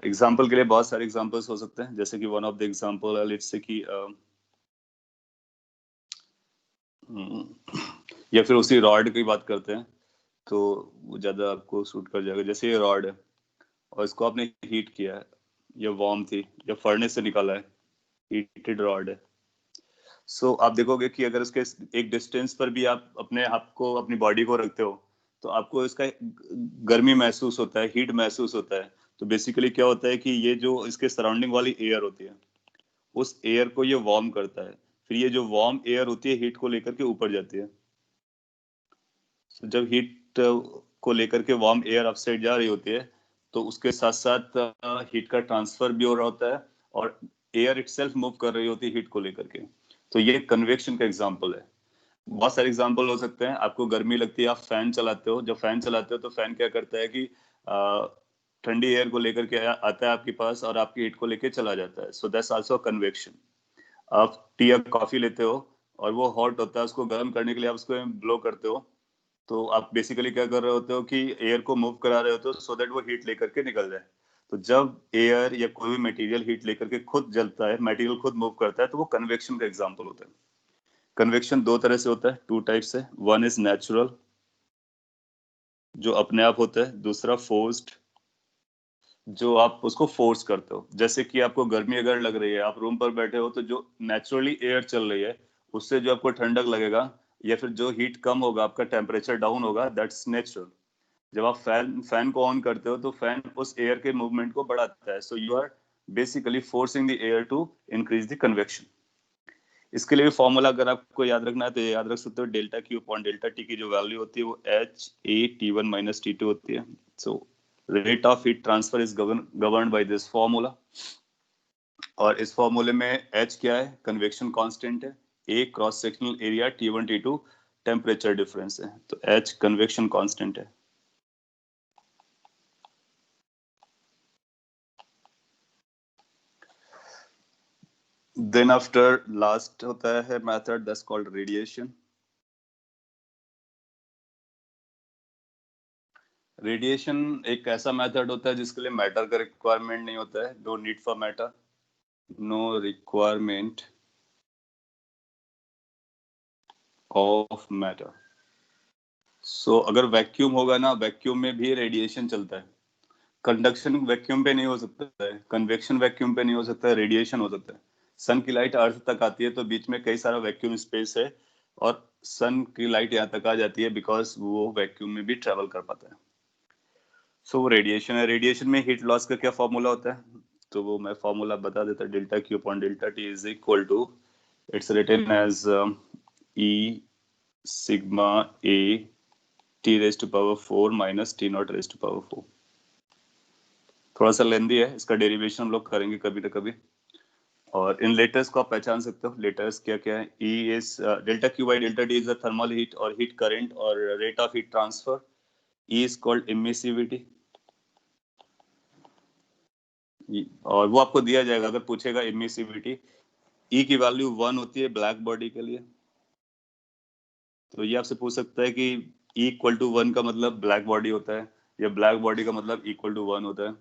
एग्जाम्पल के लिए बहुत सारे एग्जाम्पल्स हो सकते हैं, जैसे कि वन ऑफ द एग्जाम्पल है लेट्स से कि या फिर उसी रॉड की बात करते हैं तो वो ज्यादा आपको सूट कर जाएगा. जैसे ये रॉड है और इसको आपने हीट किया है, ये वार्म थी या फर्नेस से निकाला है, हीटेड रॉड है. सो आप देखोगे कि अगर उसके एक डिस्टेंस पर भी आप अपने आप को, अपनी बॉडी को रखते हो तो आपको इसका गर्मी महसूस होता है, हीट महसूस होता है. तो बेसिकली क्या होता है कि ये जो इसके सराउंडिंग वाली एयर होती है उस एयर को ये वार्म करता है. फिर ये जो वार्म एयर होती है हीट को लेकर के ऊपर जाती है. So, जब हीट को लेकर के वार्म एयर अपसाइड जा रही होती है तो उसके साथ साथ हीट का ट्रांसफर भी हो रहा होता है और एयर इटसेल्फ मूव कर रही होती है हीट को लेकर के. तो ये कन्वेक्शन का एग्जांपल है. बहुत सारे एग्जांपल हो सकते हैं. आपको गर्मी लगती है, आप फैन चलाते हो. जब फैन चलाते हो तो फैन क्या करता है कि ठंडी एयर को लेकर के आता है आपके पास और आपकी हीट को लेके चला जाता है. So that's also convection. आप टी या कॉफी लेते हो और वो हॉट होता है, उसको गर्म करने के लिए आप उसको ब्लो करते हो. तो आप बेसिकली क्या कर रहे होते हो कि एयर को मूव करा रहे होते हो सो दैट वो हीट लेकर के निकल जाए. तो जब एयर या कोई भी मटेरियल हीट लेकर के खुद जलता है, मटेरियल खुद मूव करता है, तो वो कन्वेक्शन का एग्जांपल होता है. कन्वेक्शन दो तरह से होता है, टू टाइप से. वन इज नेचुरल, जो अपने आप होता है. दूसरा फोर्स्ड, जो आप उसको फोर्स करते हो. जैसे कि आपको गर्मी अगर लग रही है, आप रूम पर बैठे हो, तो जो नेचुरली एयर चल रही है उससे जो आपको ठंडक लगेगा या फिर जो हीट कम होगा, आपका टेम्परेचर डाउन होगा, दैट्स नेचुरल. जब आप फैन को ऑन करते हो तो फैन उस एयर के मूवमेंट को बढ़ाता है. So you are basically forcing the air to increase the convection. इसके लिए भी फॉर्मूला अगर आपको याद रखना है तो याद रख सकते हो. Delta Q upon delta T की जो वैल्यू होती है वो H A T one minus T two होती है. So rate of heat transfer is governed by this formula. और इस फॉर्मूले में एच क्या है, कन्वेक्शन कांस्टेंट है. A cross sectional area, T1 T2 temperature difference है. तो एच कन्वेक्शन कांस्टेंट है. देन आफ्टर लास्ट होता है method that's called radiation. Radiation एक ऐसा मेथड होता है जिसके लिए मैटर का रिक्वायरमेंट नहीं होता है. No need for matter, no requirement of matter. So अगर वैक्यूम होगा ना, वैक्यूम में भी रेडिएशन चलता है. कंडक्शन वैक्यूम पे नहीं हो सकता है, कन्वेक्शन वैक्यूम पे नहीं हो सकता है, रेडिएशन हो सकता है. सन की लाइट अर्थ तक आती है तो बीच में कई सारा वैक्यूम स्पेस है और सन की लाइट यहाँ तक आ जाती है बिकॉज वो वैक्यूम में भी ट्रेवल कर पाता है. सो वो रेडिएशन है. रेडिएशन में हीट लॉस का क्या फॉर्मूला होता है, तो वो मैं फॉर्मूला बता देता. Delta Q upon delta T is equal to, it's written as E sigma A T raise to power 4 minus T naught raise to power 4. थोड़ा सा लेंदी है, इसका डेरिवेशन हम लोग करेंगे कभी ना कभी. और इन लेटर्स को आप पहचान सकते हो. लेटर्स क्या क्या है? E is delta Q by delta T is the thermal heat और हीट करंट और rate of heat transfer. E is called emissivity. और वो आपको दिया जाएगा अगर पूछेगा इमिसिविटी. E की वैल्यू 1 होती है ब्लैक बॉडी के लिए. तो ये आपसे पूछ सकता है कि E इक्वल टू 1 का मतलब ब्लैक बॉडी होता है या ब्लैक बॉडी का मतलब इक्वल टू 1 होता है.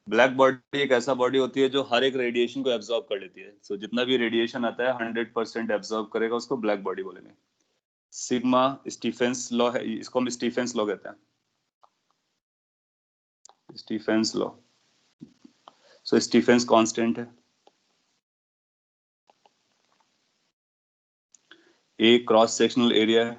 ब्लैक बॉडी एक ऐसा बॉडी होती है जो हर एक रेडिएशन को एब्जॉर्ब कर लेती है. सो जितना भी रेडिएशन आता है 100% एब्जॉर्ब करेगा, उसको ब्लैक बॉडी बोलेंगे. सिग्मा स्टीफेंस लॉ है, इसको हम स्टीफेंस लॉ कहते हैं. Stefan's law. So Stefan's constant है. ए क्रॉस सेक्शनल एरिया है.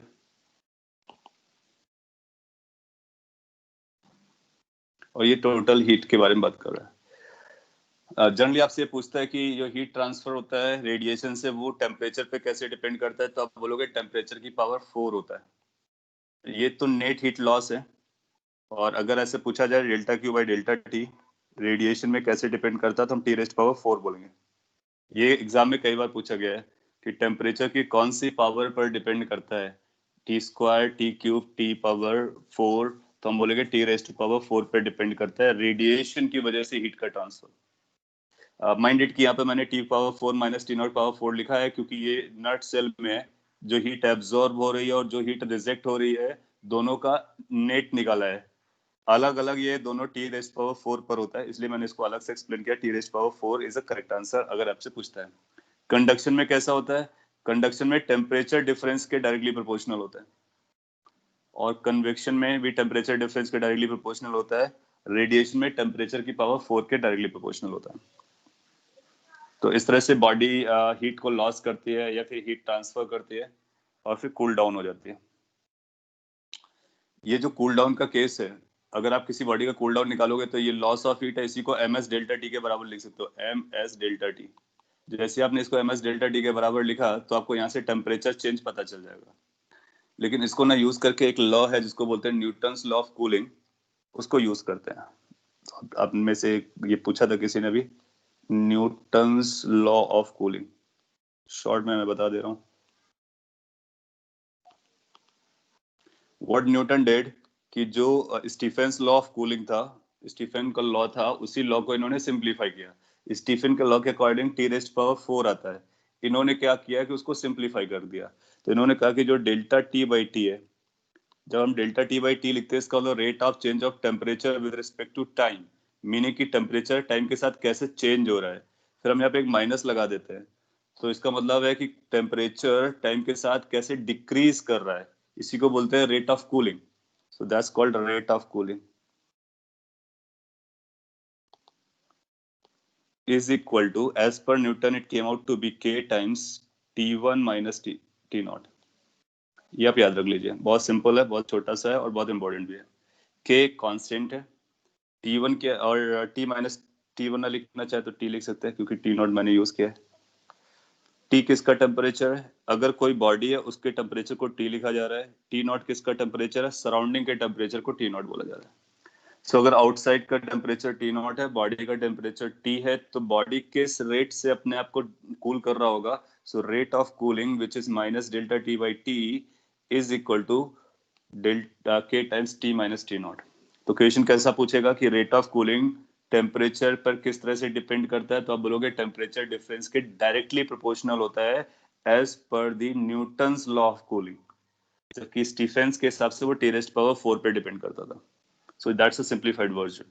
और ये टोटल हीट के बारे में बात कर रहा है. जनरली आपसे पूछता है कि जो हीट ट्रांसफर होता है रेडिएशन से वो टेम्परेचर पे कैसे डिपेंड करता है, तो आप बोलोगे टेम्परेचर की पावर 4 होता है. ये तो नेट हीट लॉस है. और अगर ऐसे पूछा जाए delta Q by delta T radiation में कैसे डिपेंड करता है, तो हम टी रेस्ट पावर 4 बोलेंगे. ये एग्जाम में कई बार पूछा गया है कि टेम्परेचर की कौन सी पावर पर डिपेंड करता है, T square, T cube, T power 4. तो हम बोलेंगे टी रेस्ट पावर 4 पे डिपेंड करता है रेडिएशन की वजह से हीट का ट्रांसफर. माइंडेड कि यहाँ पे मैंने T power 4 minus T not power 4 लिखा है क्योंकि ये नट सेल में जो हीट एब्जॉर्ब हो रही है और जो हीट रिजेक्ट हो रही है दोनों का नेट निकाला है. अलग अलग ये दोनों टी रेस्ट पावर 4 पर होता है, इसलिए मैंने इसको अलग से एक्सप्लेन किया. T rest power 4 is a correct answer अगर आपसे पूछता है. कंडक्शन में कैसा होता है? कंडक्शन में टेम्परेचर डिफरेंस के डायरेक्टली प्रोपोर्शनल होता है. और कन्वेक्शन में भी टेम्परेचर डिफरेंस के डायरेक्टली प्रोपोर्शनल होता है. रेडिएशन में टेम्परेचर की पावर 4 के डायरेक्टली प्रोपोर्शनल होता है. तो इस तरह से बॉडी हीट को लॉस करती है या फिर हीट ट्रांसफर करती है और फिर कूल डाउन हो जाती है. ये जो कूल डाउन का केस है, अगर आप किसी बॉडी का कूल डाउन निकालोगे तो ये लॉस ऑफ हीट है, इसी को एम एस डेल्टा टी के बराबर लिख सकते हो. M S delta T. जैसे आपने इसको एम एस डेल्टा टी के बराबर लिखा तो आपको यहाँ से टेम्परेचर चेंज पता चल जाएगा. लेकिन इसको ना यूज करके एक लॉ है जिसको बोलते हैं न्यूटन्स लॉ ऑफ कूलिंग, उसको यूज करते हैं. आप में से ये पूछा था किसी ने भी, Newton's law of cooling. Short में मैं बता दे रहा हूँ. व्हाट न्यूटन डिड कि जो स्टीफेंस लॉ ऑफ कूलिंग था, स्टीफेन का लॉ था, उसी लॉ को इन्होंने सिंप्लीफाई किया. स्टीफेन के लॉ के अकॉर्डिंग टी रेस्ट पावर 4 आता है. इन्होंने क्या किया कि उसको सिंप्लीफाई कर दिया. तो इन्होंने कहा कि जो डेल्टा टी बाई टी है, जब हम डेल्टा टी बाई टी लिखते हैं इसका मतलब rate of change of temperature with respect to time, meaning कि टेम्परेचर टाइम के साथ कैसे चेंज हो रहा है. फिर हम यहाँ पे एक माइनस लगा देते हैं, तो इसका मतलब है कि टेम्परेचर टाइम के साथ कैसे डिक्रीज कर रहा है, इसी को बोलते हैं rate of cooling. So that's called rate of cooling. Is equal to, as per Newton it came out to be K times T1 minus T naught. ये आप याद रख लीजिए, बहुत सिंपल है, बहुत छोटा सा है और बहुत इंपॉर्टेंट भी है. के कांस्टेंट है, T1 के और T माइनस T1 ना लिखना चाहे तो T लिख सकते हैं क्योंकि T नॉट मैंने यूज किया है. T किसका टेम्परेचर है? अगर कोई बॉडी है उसके टेम्परेचर को T लिखा जा रहा है. T नॉट किसका टेम्परेचर है? सराउंडिंग के टेम्परेचर को T नॉट बोला जा रहा है. सो अगर आउटसाइड का टेम्परेचर T नॉट है, बॉडी का टेम्परेचर T है, तो बॉडी किस रेट से अपने आप को कूल कर रहा होगा? So rate of cooling which is minus delta T by T is equal to delta K times T minus T naught. तो क्वेश्चन कैसा पूछेगा कि रेट ऑफ कूलिंग टेम्परेचर पर किस तरह से डिपेंड करता है, तो आप बोलोगे टेम्परेचर डिफरेंस के डायरेक्टली प्रोपोर्शनल होता है as per the Newton's law of cooling, जबकि स्टीफेंस के हिसाब से वो T⁴ पे डिपेंड करता था। So that's a simplified version,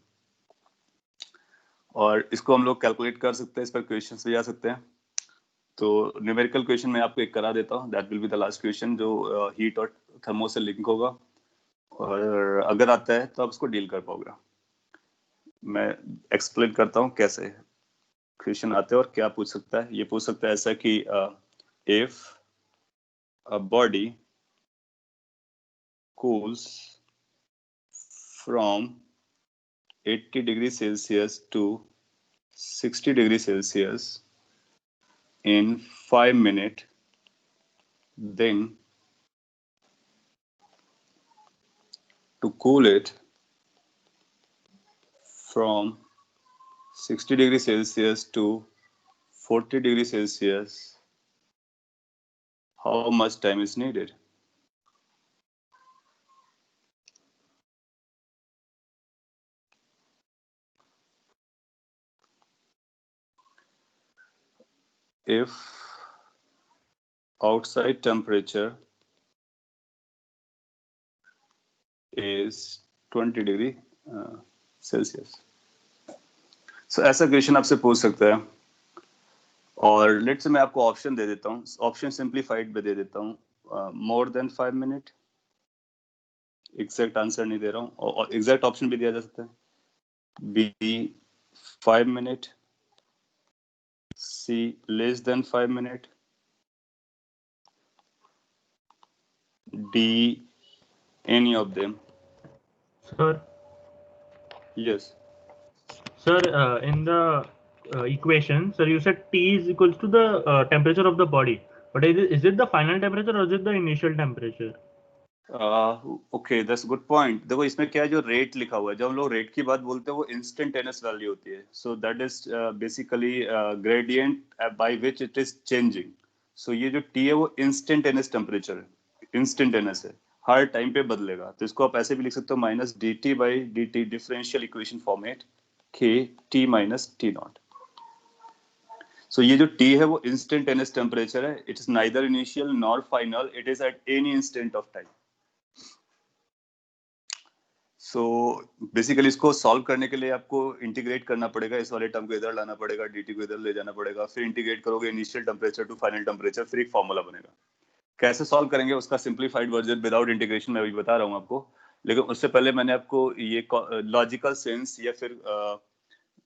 और इसको हम लोग कैलकुलेट कर सकते हैं, इस पर क्वेश्चंस भी आ सकते हैं। तो न्यूमेरिकल क्वेश्चन मैं आपको एक करा देता हूँ, that will be the last question, जो हीट और थर्मो से लिंक होगा, और अगर आता है तो आप उसको डील कर पाओगे। मैं एक्सप्लेन करता हूँ कैसे क्वेश्चन आते हैं और क्या पूछ सकता है। ये पूछ सकता है ऐसा कि if a body cools from 80 degrees Celsius to 60 degrees Celsius in 5 minutes, then to cool it from 60 degrees Celsius to 40 degrees Celsius, how much time is needed? If outside temperature is 20 degree Celsius. So ऐसा question आपसे पूछ सकता है, और let's say मैं आपको option दे देता हूँ, ऑप्शन सिंप्लीफाइड में दे देता हूँ, more than 5 minute, exact answer नहीं दे रहा हूँ, और एग्जैक्ट ऑप्शन भी दिया जा सकता है, B 5 minute, C less than 5 minute, D any of them. Sir, yes sir, in the equation, sir, you said T is equals to the temperature of the body. But is it the final temperature or is it the initial temperature? Okay, that's good point. देखो इसमें क्या है, जो rate लिखा हुआ है, जब हम लोग रेट की बात बोलते हैं वो इंस्टेंटेनियस वैल्यू होती है, so that is basically gradient by which it is changing. So ये जो टी है वो इंस्टेंटेनियस टेम्परेचर है, इंस्टेंटेनियस है, हर टाइम पे बदलेगा। तो इसको आप ऐसे भी लिख सकते हो, minus D T by D T, differential equation format के टी माइनस टी नॉट। सो ये जो टी है वो इंस्टेंटेनियस टेम्परेचर है, it is neither initial nor final, it is at any instant of time. So basically इसको solve करने के लिए आपको इंटीग्रेट करना पड़ेगा, इस वाले टर्म को इधर लाना पड़ेगा, dt को इधर ले जाना पड़ेगा, फिर इंटीग्रेट करोगे initial temperature to final temperature, फिर एक फॉर्मूला बनेगा। कैसे सॉल्व करेंगे उसका सिंप्लीफाइड वर्जन विदाउट इंटीग्रेशन मैं अभी बता रहा हूँ आपको, लेकिन उससे पहले मैंने आपको ये लॉजिकल सेंस या फिर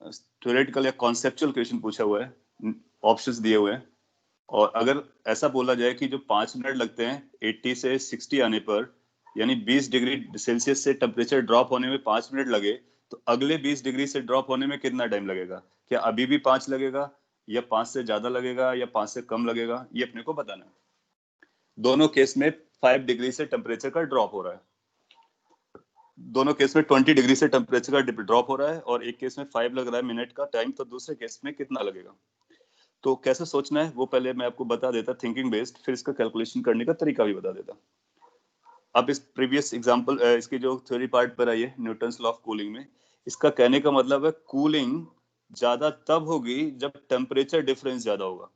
थ्योरेटिकल या कॉन्सेप्चुअल क्वेश्चन पूछा हुआ है, ऑप्शंस दिए हुए हैं, और अगर ऐसा बोला जाए कि जो 5 मिनट लगते हैं 80 से 60 आने पर, यानी 20 डिग्री सेल्सियस से टेम्परेचर ड्रॉप होने में 5 मिनट लगे, तो अगले 20 डिग्री से ड्रॉप होने में कितना टाइम लगेगा? क्या अभी भी 5 लगेगा, या 5 से ज्यादा लगेगा, या 5 से कम लगेगा? ये अपने को बताना है। दोनों केस में 5 डिग्री से टेम्परेचर का ड्रॉप हो रहा है, दोनों केस में 20 डिग्री से टेम्परेचर का ड्रॉप हो रहा है, और एक केस में 5 लग रहा है मिनट का टाइम, तो दूसरे केस में कितना लगेगा? तो कैसे सोचना है वो पहले मैं आपको बता देता, थिंकिंग बेस्ड, फिर इसका कैलकुलेशन करने का तरीका भी बता देता। अब इस प्रीवियस एग्जांपल, इसकी जो थ्योरी पार्ट पर आई है न्यूटन्स लॉ ऑफ कूलिंग में, इसका कहने का मतलब है कूलिंग ज्यादा तब होगी जब टेम्परेचर डिफरेंस ज्यादा होगा।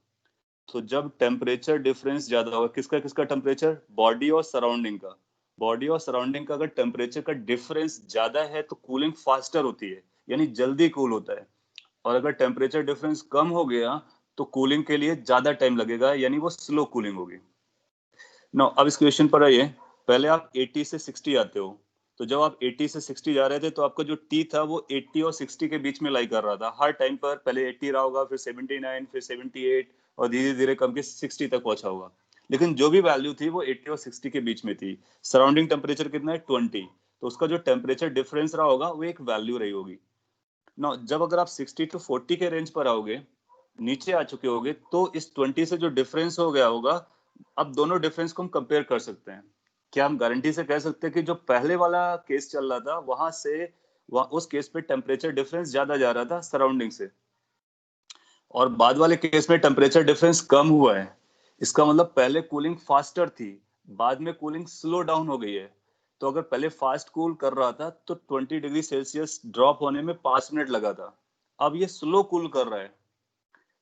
तो जब टेम्परेचर डिफरेंस ज्यादा होगा, किसका किसका टेम्परेचर? बॉडी और सराउंडिंग का। बॉडी और सराउंडिंग का अगर टेम्परेचर का डिफरेंस ज्यादा है तो कूलिंग फास्टर होती है, यानी जल्दी कूल होता है, और अगर टेम्परेचर डिफरेंस कम हो गया तो कूलिंग के लिए ज्यादा टाइम लगेगा, यानी वो स्लो कूलिंग होगी। नो, अब इस क्वेश्चन पर आइए। पहले आप 80 से 60 आते हो, तो जब आप 80 से 60 जा रहे थे तो आपका जो टी था वो 80 और 60 के बीच में लाई कर रहा था हर टाइम पर। पहले 80 रहा होगा, फिर 79, फिर 78, और धीरे धीरे कम के 60 तक पहुंचा होगा, लेकिन जो भी वैल्यू थी वो 80 और 60 के बीच में थी। सराउंडिंग टेम्परेचर कितना है? 20, तो उसका जो टेम्परेचर डिफरेंस रहा होगा वो एक वैल्यू रही होगी। नो, जब अगर आप 60 टू 40 के रेंज पर आओगे, नीचे आ चुके होगे, तो इस 20 से जो डिफरेंस हो गया होगा, अब दोनों डिफरेंस को हम कंपेयर कर सकते हैं। क्या हम गारंटी से कह सकते हैं कि जो पहले वाला केस चल रहा था वहां से उस केस पे टेम्परेचर डिफरेंस ज्यादा जा रहा था सराउंडिंग से, और बाद वाले केस में टेम्परेचर डिफरेंस कम हुआ है? इसका मतलब पहले कूलिंग फास्टर थी, बाद में कूलिंग स्लो डाउन हो गई है। तो अगर पहले फास्ट कूल कर रहा था तो 20 डिग्री सेल्सियस ड्रॉप होने में 5 मिनट लगा था। अब ये स्लो कूल कर रहा है।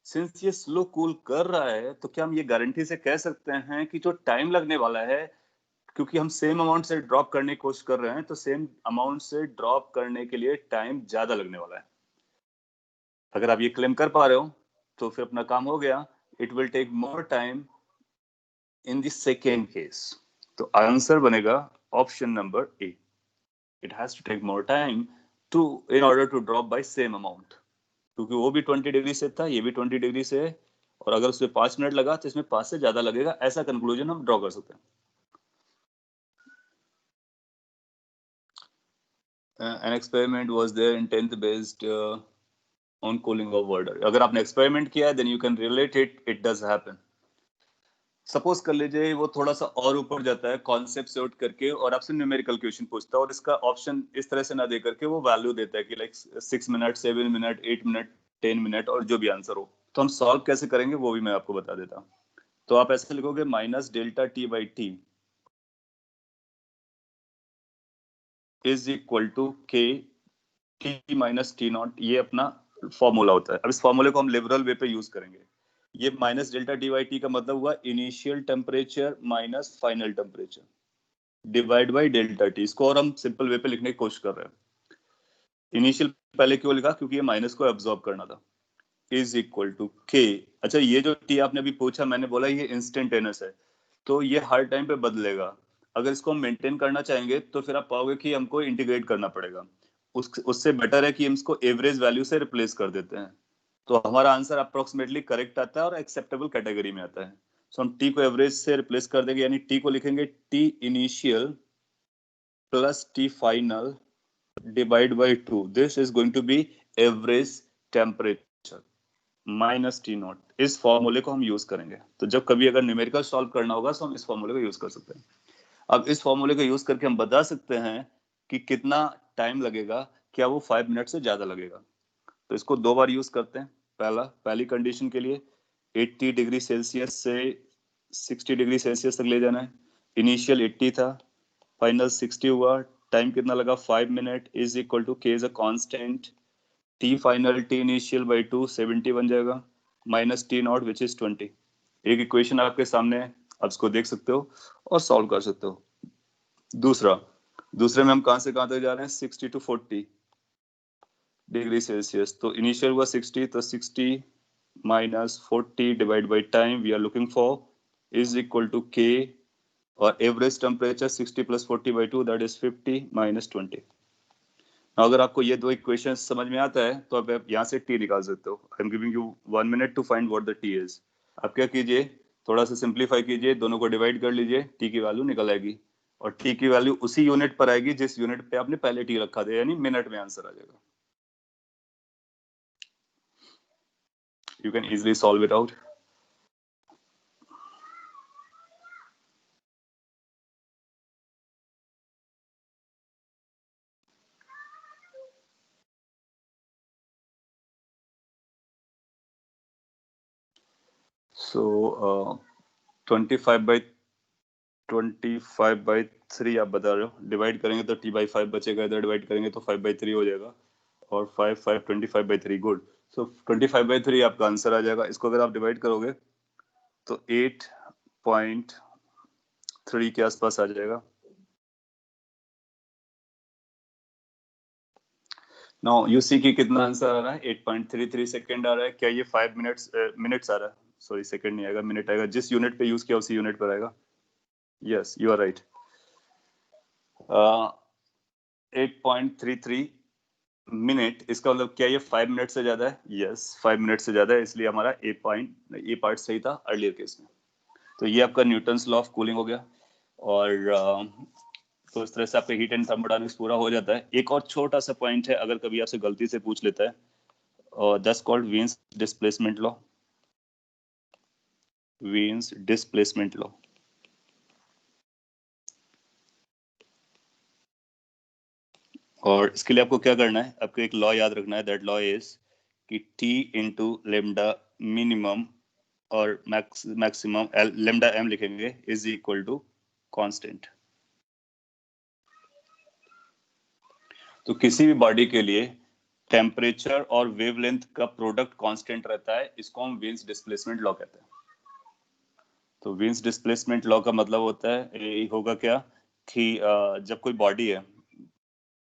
सिंस ये स्लो कूल कर रहा है तो क्या हम ये गारंटी से कह सकते हैं कि जो टाइम लगने वाला है, क्योंकि हम सेम अमाउंट से ड्रॉप करने की कोशिश कर रहे हैं, तो सेम अमाउंट से ड्रॉप करने के लिए टाइम ज्यादा लगने वाला है। अगर आप ये क्लेम कर पा रहे हो तो फिर अपना काम हो गया। It will take more time in the second case. तो आंसर बनेगा option number A. It has to take more time to in order to drop by same amount, क्योंकि वो भी 20 डिग्री से था, ये भी 20 डिग्री से है, और अगर उसमें 5 मिनट लगा तो इसमें 5 से ज्यादा लगेगा। ऐसा कंक्लूजन हम ड्रॉ कर सकते हैं। An experiment was there in 10th based on cooling of water. अगर आपने एक्सपेरिमेंट किया है then you can relate it, it does happen. Suppose कर लीजिए वो थोड़ा सा और ऊपर जाता है कॉन्सेप्ट से उठ करके और आपसे न्यूमेरिकल क्वेश्चन पूछता है, और इसका ऑप्शन इस तरह से ना दे करके वो वैल्यू देता है कि like 6 minute, 7 minute, 8 minute, 10 minute, और जो भी आंसर हो। तो हम सॉल्व कैसे करेंगे वो भी मैं आपको बता देता हूँ। तो आप ऐसे लिखोगे minus delta T by T is equal to K T minus T naught. ये अपना फॉर्मूला होता है। अब इस फॉर्मूले को हम लिबरल वे पे यूज करेंगे। ये minus delta D by T का मतलब हुआ initial temperature minus final temperature divide by delta T. इसको और हम सिंपल वे पे लिखने की कोशिश कर रहे हैं। इनिशियल पहले क्यों लिखा? क्योंकि ये माइनस को एब्जॉर्ब करना था। इज इक्वल टू के। अच्छा, ये जो टी आपने अभी पूछा, मैंने बोला ये इंस्टेंटेनियस है, तो ये हर टाइम पे बदलेगा। अगर इसको हम मेंटेन करना चाहेंगे तो फिर आप पाओगे कि हमको इंटीग्रेट करना पड़ेगा। उससे बेटर है कि हम इसको एवरेज वैल्यू से रिप्लेस कर देते हैं, तो हमारा आंसर अप्रोक्सीमेटली करेक्ट आता है और एक्सेप्टेबल कैटेगरी में आता है। सो हम टी को एवरेज से रिप्लेस कर देंगे, यानी टी को लिखेंगे T initial plus T final divide by 2। This is going to be average temperature minus T naught. इस फॉर्मूले को हम यूज करेंगे। तो जब कभी अगर न्यूमेरिकल सॉल्व करना होगा तो हम इस फॉर्मूले को यूज कर सकते हैं। अब इस फॉर्मूले को यूज करके हम बता सकते हैं कि कितना टाइम लगेगा, क्या वो 5 मिनट से ज्यादा लगेगा। तो इसको दो बार यूज करते हैं। पहली कंडीशन के लिए 80 डिग्री सेल्सियस से 60 डिग्री सेल्सियस तक ले जाना है। इनिशियल 80 था, फाइनल 60 हुआ। टाइम कितना लगा? 5 मिनट। इज इक्वल टू के is a constant, T final T initial by 2 70 बन जाएगा, minus T not which is 20। एक इक्वेशन आपके सामने है, आप इसको देख सकते हो और सॉल्व कर सकते हो। दूसरे में हम कहां से कहां तक जा रहे हैं? 60 टू 40 डिग्री सेल्सियस। तो इनिशियल हुआ 60, तो 60 minus 40 divide by time we are looking for is equal to K, और average temperature 60 plus 40 by 2 that is 50 minus 20। अगर आपको ये दो इक्वेशन समझ में आता है तो आप यहाँ से टी निकाल सकते हो। I am giving you 1 minute to find what the T is. आप क्या कीजिए, थोड़ा सा सिंप्लीफाई कीजिए, दोनों को डिवाइड कर लीजिए, टी की वैल्यू निकल आएगी, और टी की वैल्यू उसी यूनिट पर आएगी जिस यूनिट पे आपने पहले टी रखा था, यानी मिनट में आंसर आ जाएगा। You can easily solve it out. So 25/3 आप बता रहे हो, डिवाइड करेंगे तो t/5 बचेगा, इधर डिवाइड करेंगे तो 5/3 हो जाएगा, और 5 5 25/3। गुड। सो 25/3 आपका आंसर आ जाएगा। इसको अगर आप डिवाइड करोगे तो 8.3 के आसपास आ जाएगा। नाउ यू सी कि कितना आंसर आ रहा है? 8.33 सेकेंड आ रहा है। क्या ये 5 मिनट्स आ रहा है? सॉरी, सेकेंड नहीं आएगा, मिनट आएगा। जिस यूनिट पे यूज किया उसी यूनिट पर आएगा। Yes, you are right. 8.33 minute, इसका मतलब क्या ये 5 मिनट से ज्यादा है? यस, 5 मिनट से ज्यादा है, इसलिए हमारा ए पार्ट सही था अर्लियर केस में। तो ये आपका न्यूटन्स लॉ ऑफ कूलिंग हो गया। और तो इस तरह से आपका हीट एंड थर्मोडायनामिक्स पूरा हो जाता है। एक और छोटा सा पॉइंट है, अगर कभी आपसे गलती से पूछ लेता है, that's called Wien's displacement law. Wien's displacement law. और इसके लिए आपको क्या करना है? आपको एक लॉ याद रखना है। दैट लॉ इज कि T इंटू लेमडा मिनिमम और मैक्सिमम लेमडा m लिखेंगे इज इक्वल टू कांस्टेंट। तो किसी भी बॉडी के लिए टेम्परेचर और वेवलेंथ का प्रोडक्ट कांस्टेंट रहता है, इसको हम वीन्स डिस्प्लेसमेंट लॉ कहते हैं। तो वीन्स डिस्प्लेसमेंट लॉ का मतलब होता है ये होगा क्या कि जब कोई बॉडी है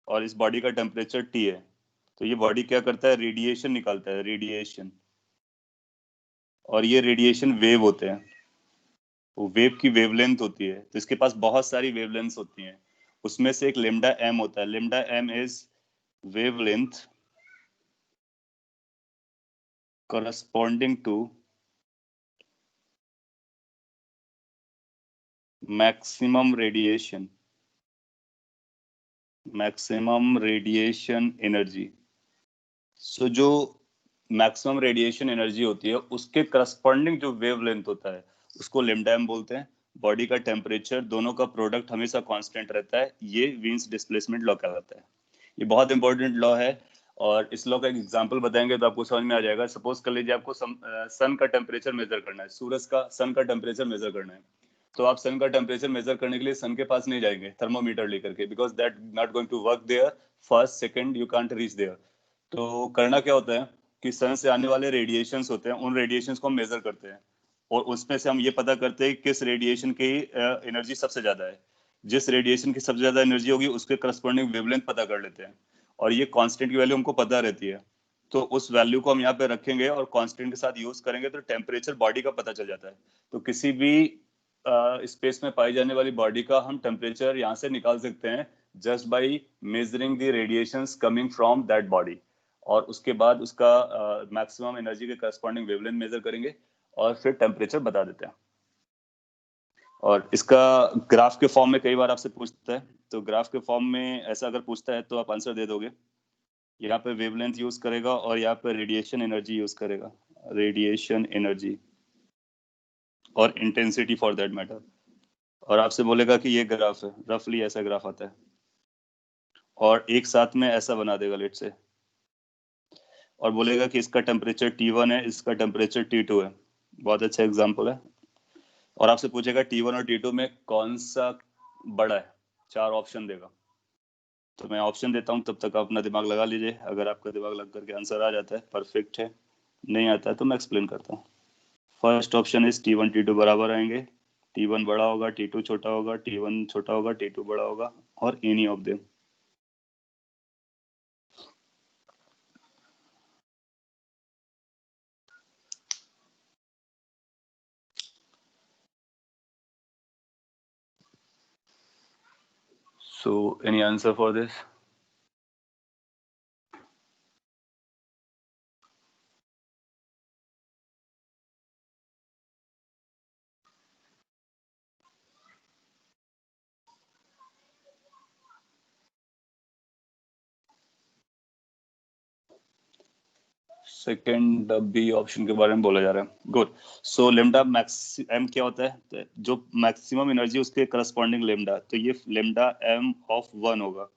और इस बॉडी का टेम्परेचर T है, तो ये बॉडी क्या करता है, रेडिएशन निकालता है, रेडिएशन, और ये रेडिएशन वेव होते हैं। वो वेव की वेवलेंथ होती है, तो इसके पास बहुत सारी वेवलेंथ्स होती हैं, उसमें से एक लेमडा m होता है। Lambda m is wavelength corresponding to maximum radiation energy। सो जो मैक्सिमम रेडिएशन एनर्जी होती है उसके करस्पॉन्डिंग जो वेवलेंथ होता है उसको लेमडा m बोलते हैं। बॉडी का टेम्परेचर दोनों का प्रोडक्ट हमेशा कांस्टेंट रहता है, ये वीन्स डिस्प्लेसमेंट लॉ कहलाता है। ये बहुत इंपॉर्टेंट लॉ है और इस लॉ का एक एग्जांपल बताएंगे तो आपको समझ में आ जाएगा। सपोज कर लीजिए आपको सन का टेम्परेचर मेजर करना है, सूरज का सन का टेम्परेचर मेजर करना है, तो आप सन का टेम्परेचर मेजर करने के लिए सन के पास नहीं जाएंगे थर्मोमीटर लेकर के, because that not going to work there, first second you can't reach there. तो करना क्या होता है कि सन से आने वाले रेडिएशंस होते हैं, उन रेडिएशंस को हम मेजर करते हैं और उसमें से हम ये पता करते हैं किस रेडिएशन की एनर्जी सबसे ज्यादा है। जिस रेडिएशन की सबसे ज्यादा एनर्जी होगी उसके करस्पॉन्डिंग वेवलेंथ पता कर लेते हैं और ये कांस्टेंट की वैल्यू हमको पता रहती है, तो उस वैल्यू को हम यहाँ पे रखेंगे और कांस्टेंट के साथ यूज करेंगे तो टेम्परेचर बॉडी का पता चल जाता है। तो किसी भी स्पेस में पाई जाने वाली बॉडी का हम टेम्परेचर यहाँ से निकाल सकते हैं just by measuring the radiations coming from that body, और उसके बाद उसका मैक्सिमम एनर्जी के करस्पॉन्डिंग वेवलेंथ मेजर करेंगे और फिर टेम्परेचर बता देते हैं। और इसका ग्राफ के फॉर्म में कई बार आपसे पूछता है, तो ग्राफ के फॉर्म में ऐसा अगर पूछता है तो आप आंसर दे दोगे। यहाँ पे वेवलेंथ यूज करेगा और यहाँ पे रेडिएशन एनर्जी यूज करेगा, रेडिएशन एनर्जी और इंटेंसिटी फॉर दैट मैटर, और आपसे बोलेगा कि ये ग्राफ है, रफली ऐसा ग्राफ आता है और एक साथ में ऐसा बना देगा लेट से, और बोलेगा कि इसका टेम्परेचर T1 है, इसका टेम्परेचर T2 है। बहुत अच्छा एग्जांपल है। और आपसे पूछेगा T1 और T2 में कौन सा बड़ा है, 4 ऑप्शन देगा। तो मैं ऑप्शन देता हूँ, तब तक आप अपना दिमाग लगा लीजिए। अगर आपका दिमाग लग करके आंसर आ जाता है परफेक्ट है, नहीं आता है तो मैं एक्सप्लेन करता हूँ। First option is T1 T2 बराबर आएंगे, T1 बड़ा होगा, T2 छोटा होगा, T1 छोटा होगा, T2 बड़ा होगा, और any of them. So any answer for this? Second B option के बारे में बोला जा रहा है। Good. So lambda max M क्या होता है, तो जो मैक्सिमम एनर्जी उसके करस्पॉन्डिंग लेमडा, तो ये लेमडा एम ऑफ 1 होगा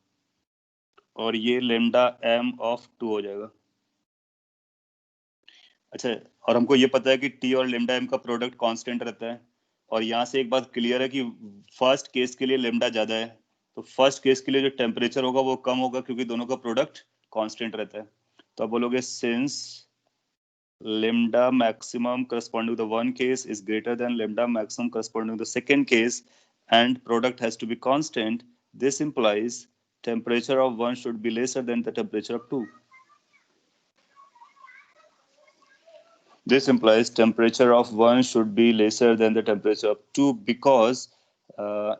और ये लेमडा एम ऑफ 2 हो जाएगा। अच्छा, और हमको ये पता है कि टी और लेमडा एम का प्रोडक्ट कांस्टेंट रहता है, और यहाँ से एक बात क्लियर है कि फर्स्ट केस के लिए लेमडा ज्यादा है, तो फर्स्ट केस के लिए जो टेम्परेचर होगा वो कम होगा क्योंकि दोनों का प्रोडक्ट कांस्टेंट रहता है। तो आप बोलोगे since lambda maximum corresponding to the one case is greater than lambda maximum corresponding to the second case and product has to be constant, this implies temperature of one should be lesser than the temperature of two. This implies temperature of one should be lesser than the temperature of two because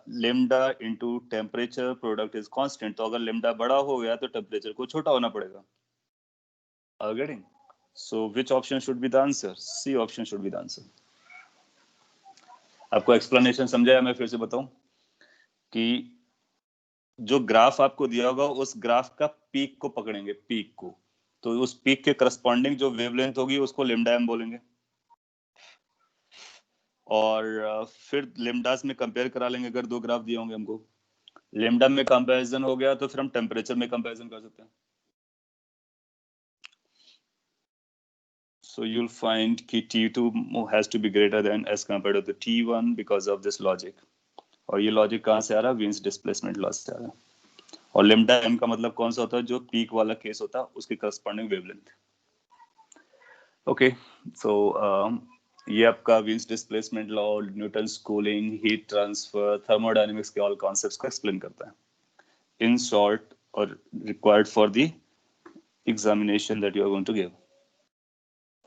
lambda into temperature product is constant. तो अगर lambda बड़ा हो गया तो temperature को छोटा होना पड़ेगा। Are you getting? So which option should be the answer? C option should be the answer. आपको एक्सप्लेनेशन समझाया, मैं फिर से बताऊं कि जो ग्राफ आपको दिया होगा उस ग्राफ का पीक को पकड़ेंगे, पीक को, तो उस पीक के करस्पॉन्डिंग जो वेवलेंथ होगी उसको लेमडा एम बोलेंगे, और फिर लेमडास में कंपेयर करा लेंगे। अगर दो ग्राफ दिए होंगे हमको, लेमडा में कंपैरिजन हो गया तो फिर हम टेम्परेचर में कंपैरिजन कर सकते हैं। So you'll find कि T2 has to be greater than as compared to the T1 because of this logic. और ये लॉजिक कहाँ से आ रहा है? वीन्स डिस्प्लेसमेंट लॉ से आ रहा है। और लेमडा m का मतलब कौन सा होता है, जो पीक वाला केस होता है उसकी करस्पॉन्डिंग वेवलेंथ। ओके, सो ये आपका Wien's displacement law, Newton's cooling, heat transfer, thermodynamics के ऑल कॉन्सेप्ट्स को एक्सप्लेन करता है इन शॉर्ट और required for the examination that you are going to give.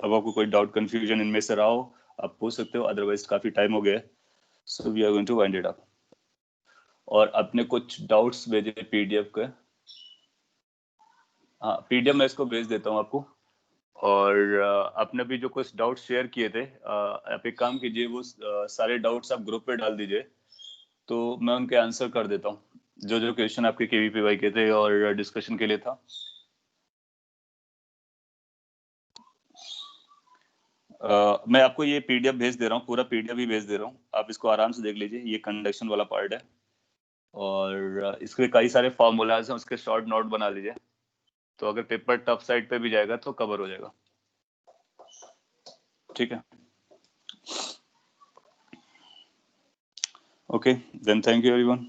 अब आपको कोई डाउट कंफ्यूजन इनमें से रहा हो आप पूछ सकते हो, अदरवाइज काफी टाइम हो गया है, so we are going to wind it up. और अपने कुछ डाउट्स भेजे पीडीएफ के, हाँ पीडीएफ मैं इसको भेज देता हूँ आपको। और आपने भी जो कुछ डाउट्स शेयर किए थे, आप एक काम कीजिए, वो सारे डाउट्स आप ग्रुप पे डाल दीजिए, तो मैं उनके आंसर कर देता हूँ, जो जो क्वेश्चन आपके केवीपीवाई के थे और डिस्कशन के लिए था। मैं आपको ये पीडीएफ भेज दे रहा हूँ, पूरा पीडीएफ ही भेज दे रहा हूँ, आप इसको आराम से देख लीजिए, ये कंडक्शन वाला पार्ट है और इसके कई सारे फॉर्मूलाज हैं, उसके शॉर्ट नोट बना लीजिए, तो अगर पेपर टफ साइड पे भी जाएगा तो कवर हो जाएगा। ठीक है, okay then, thank you everyone.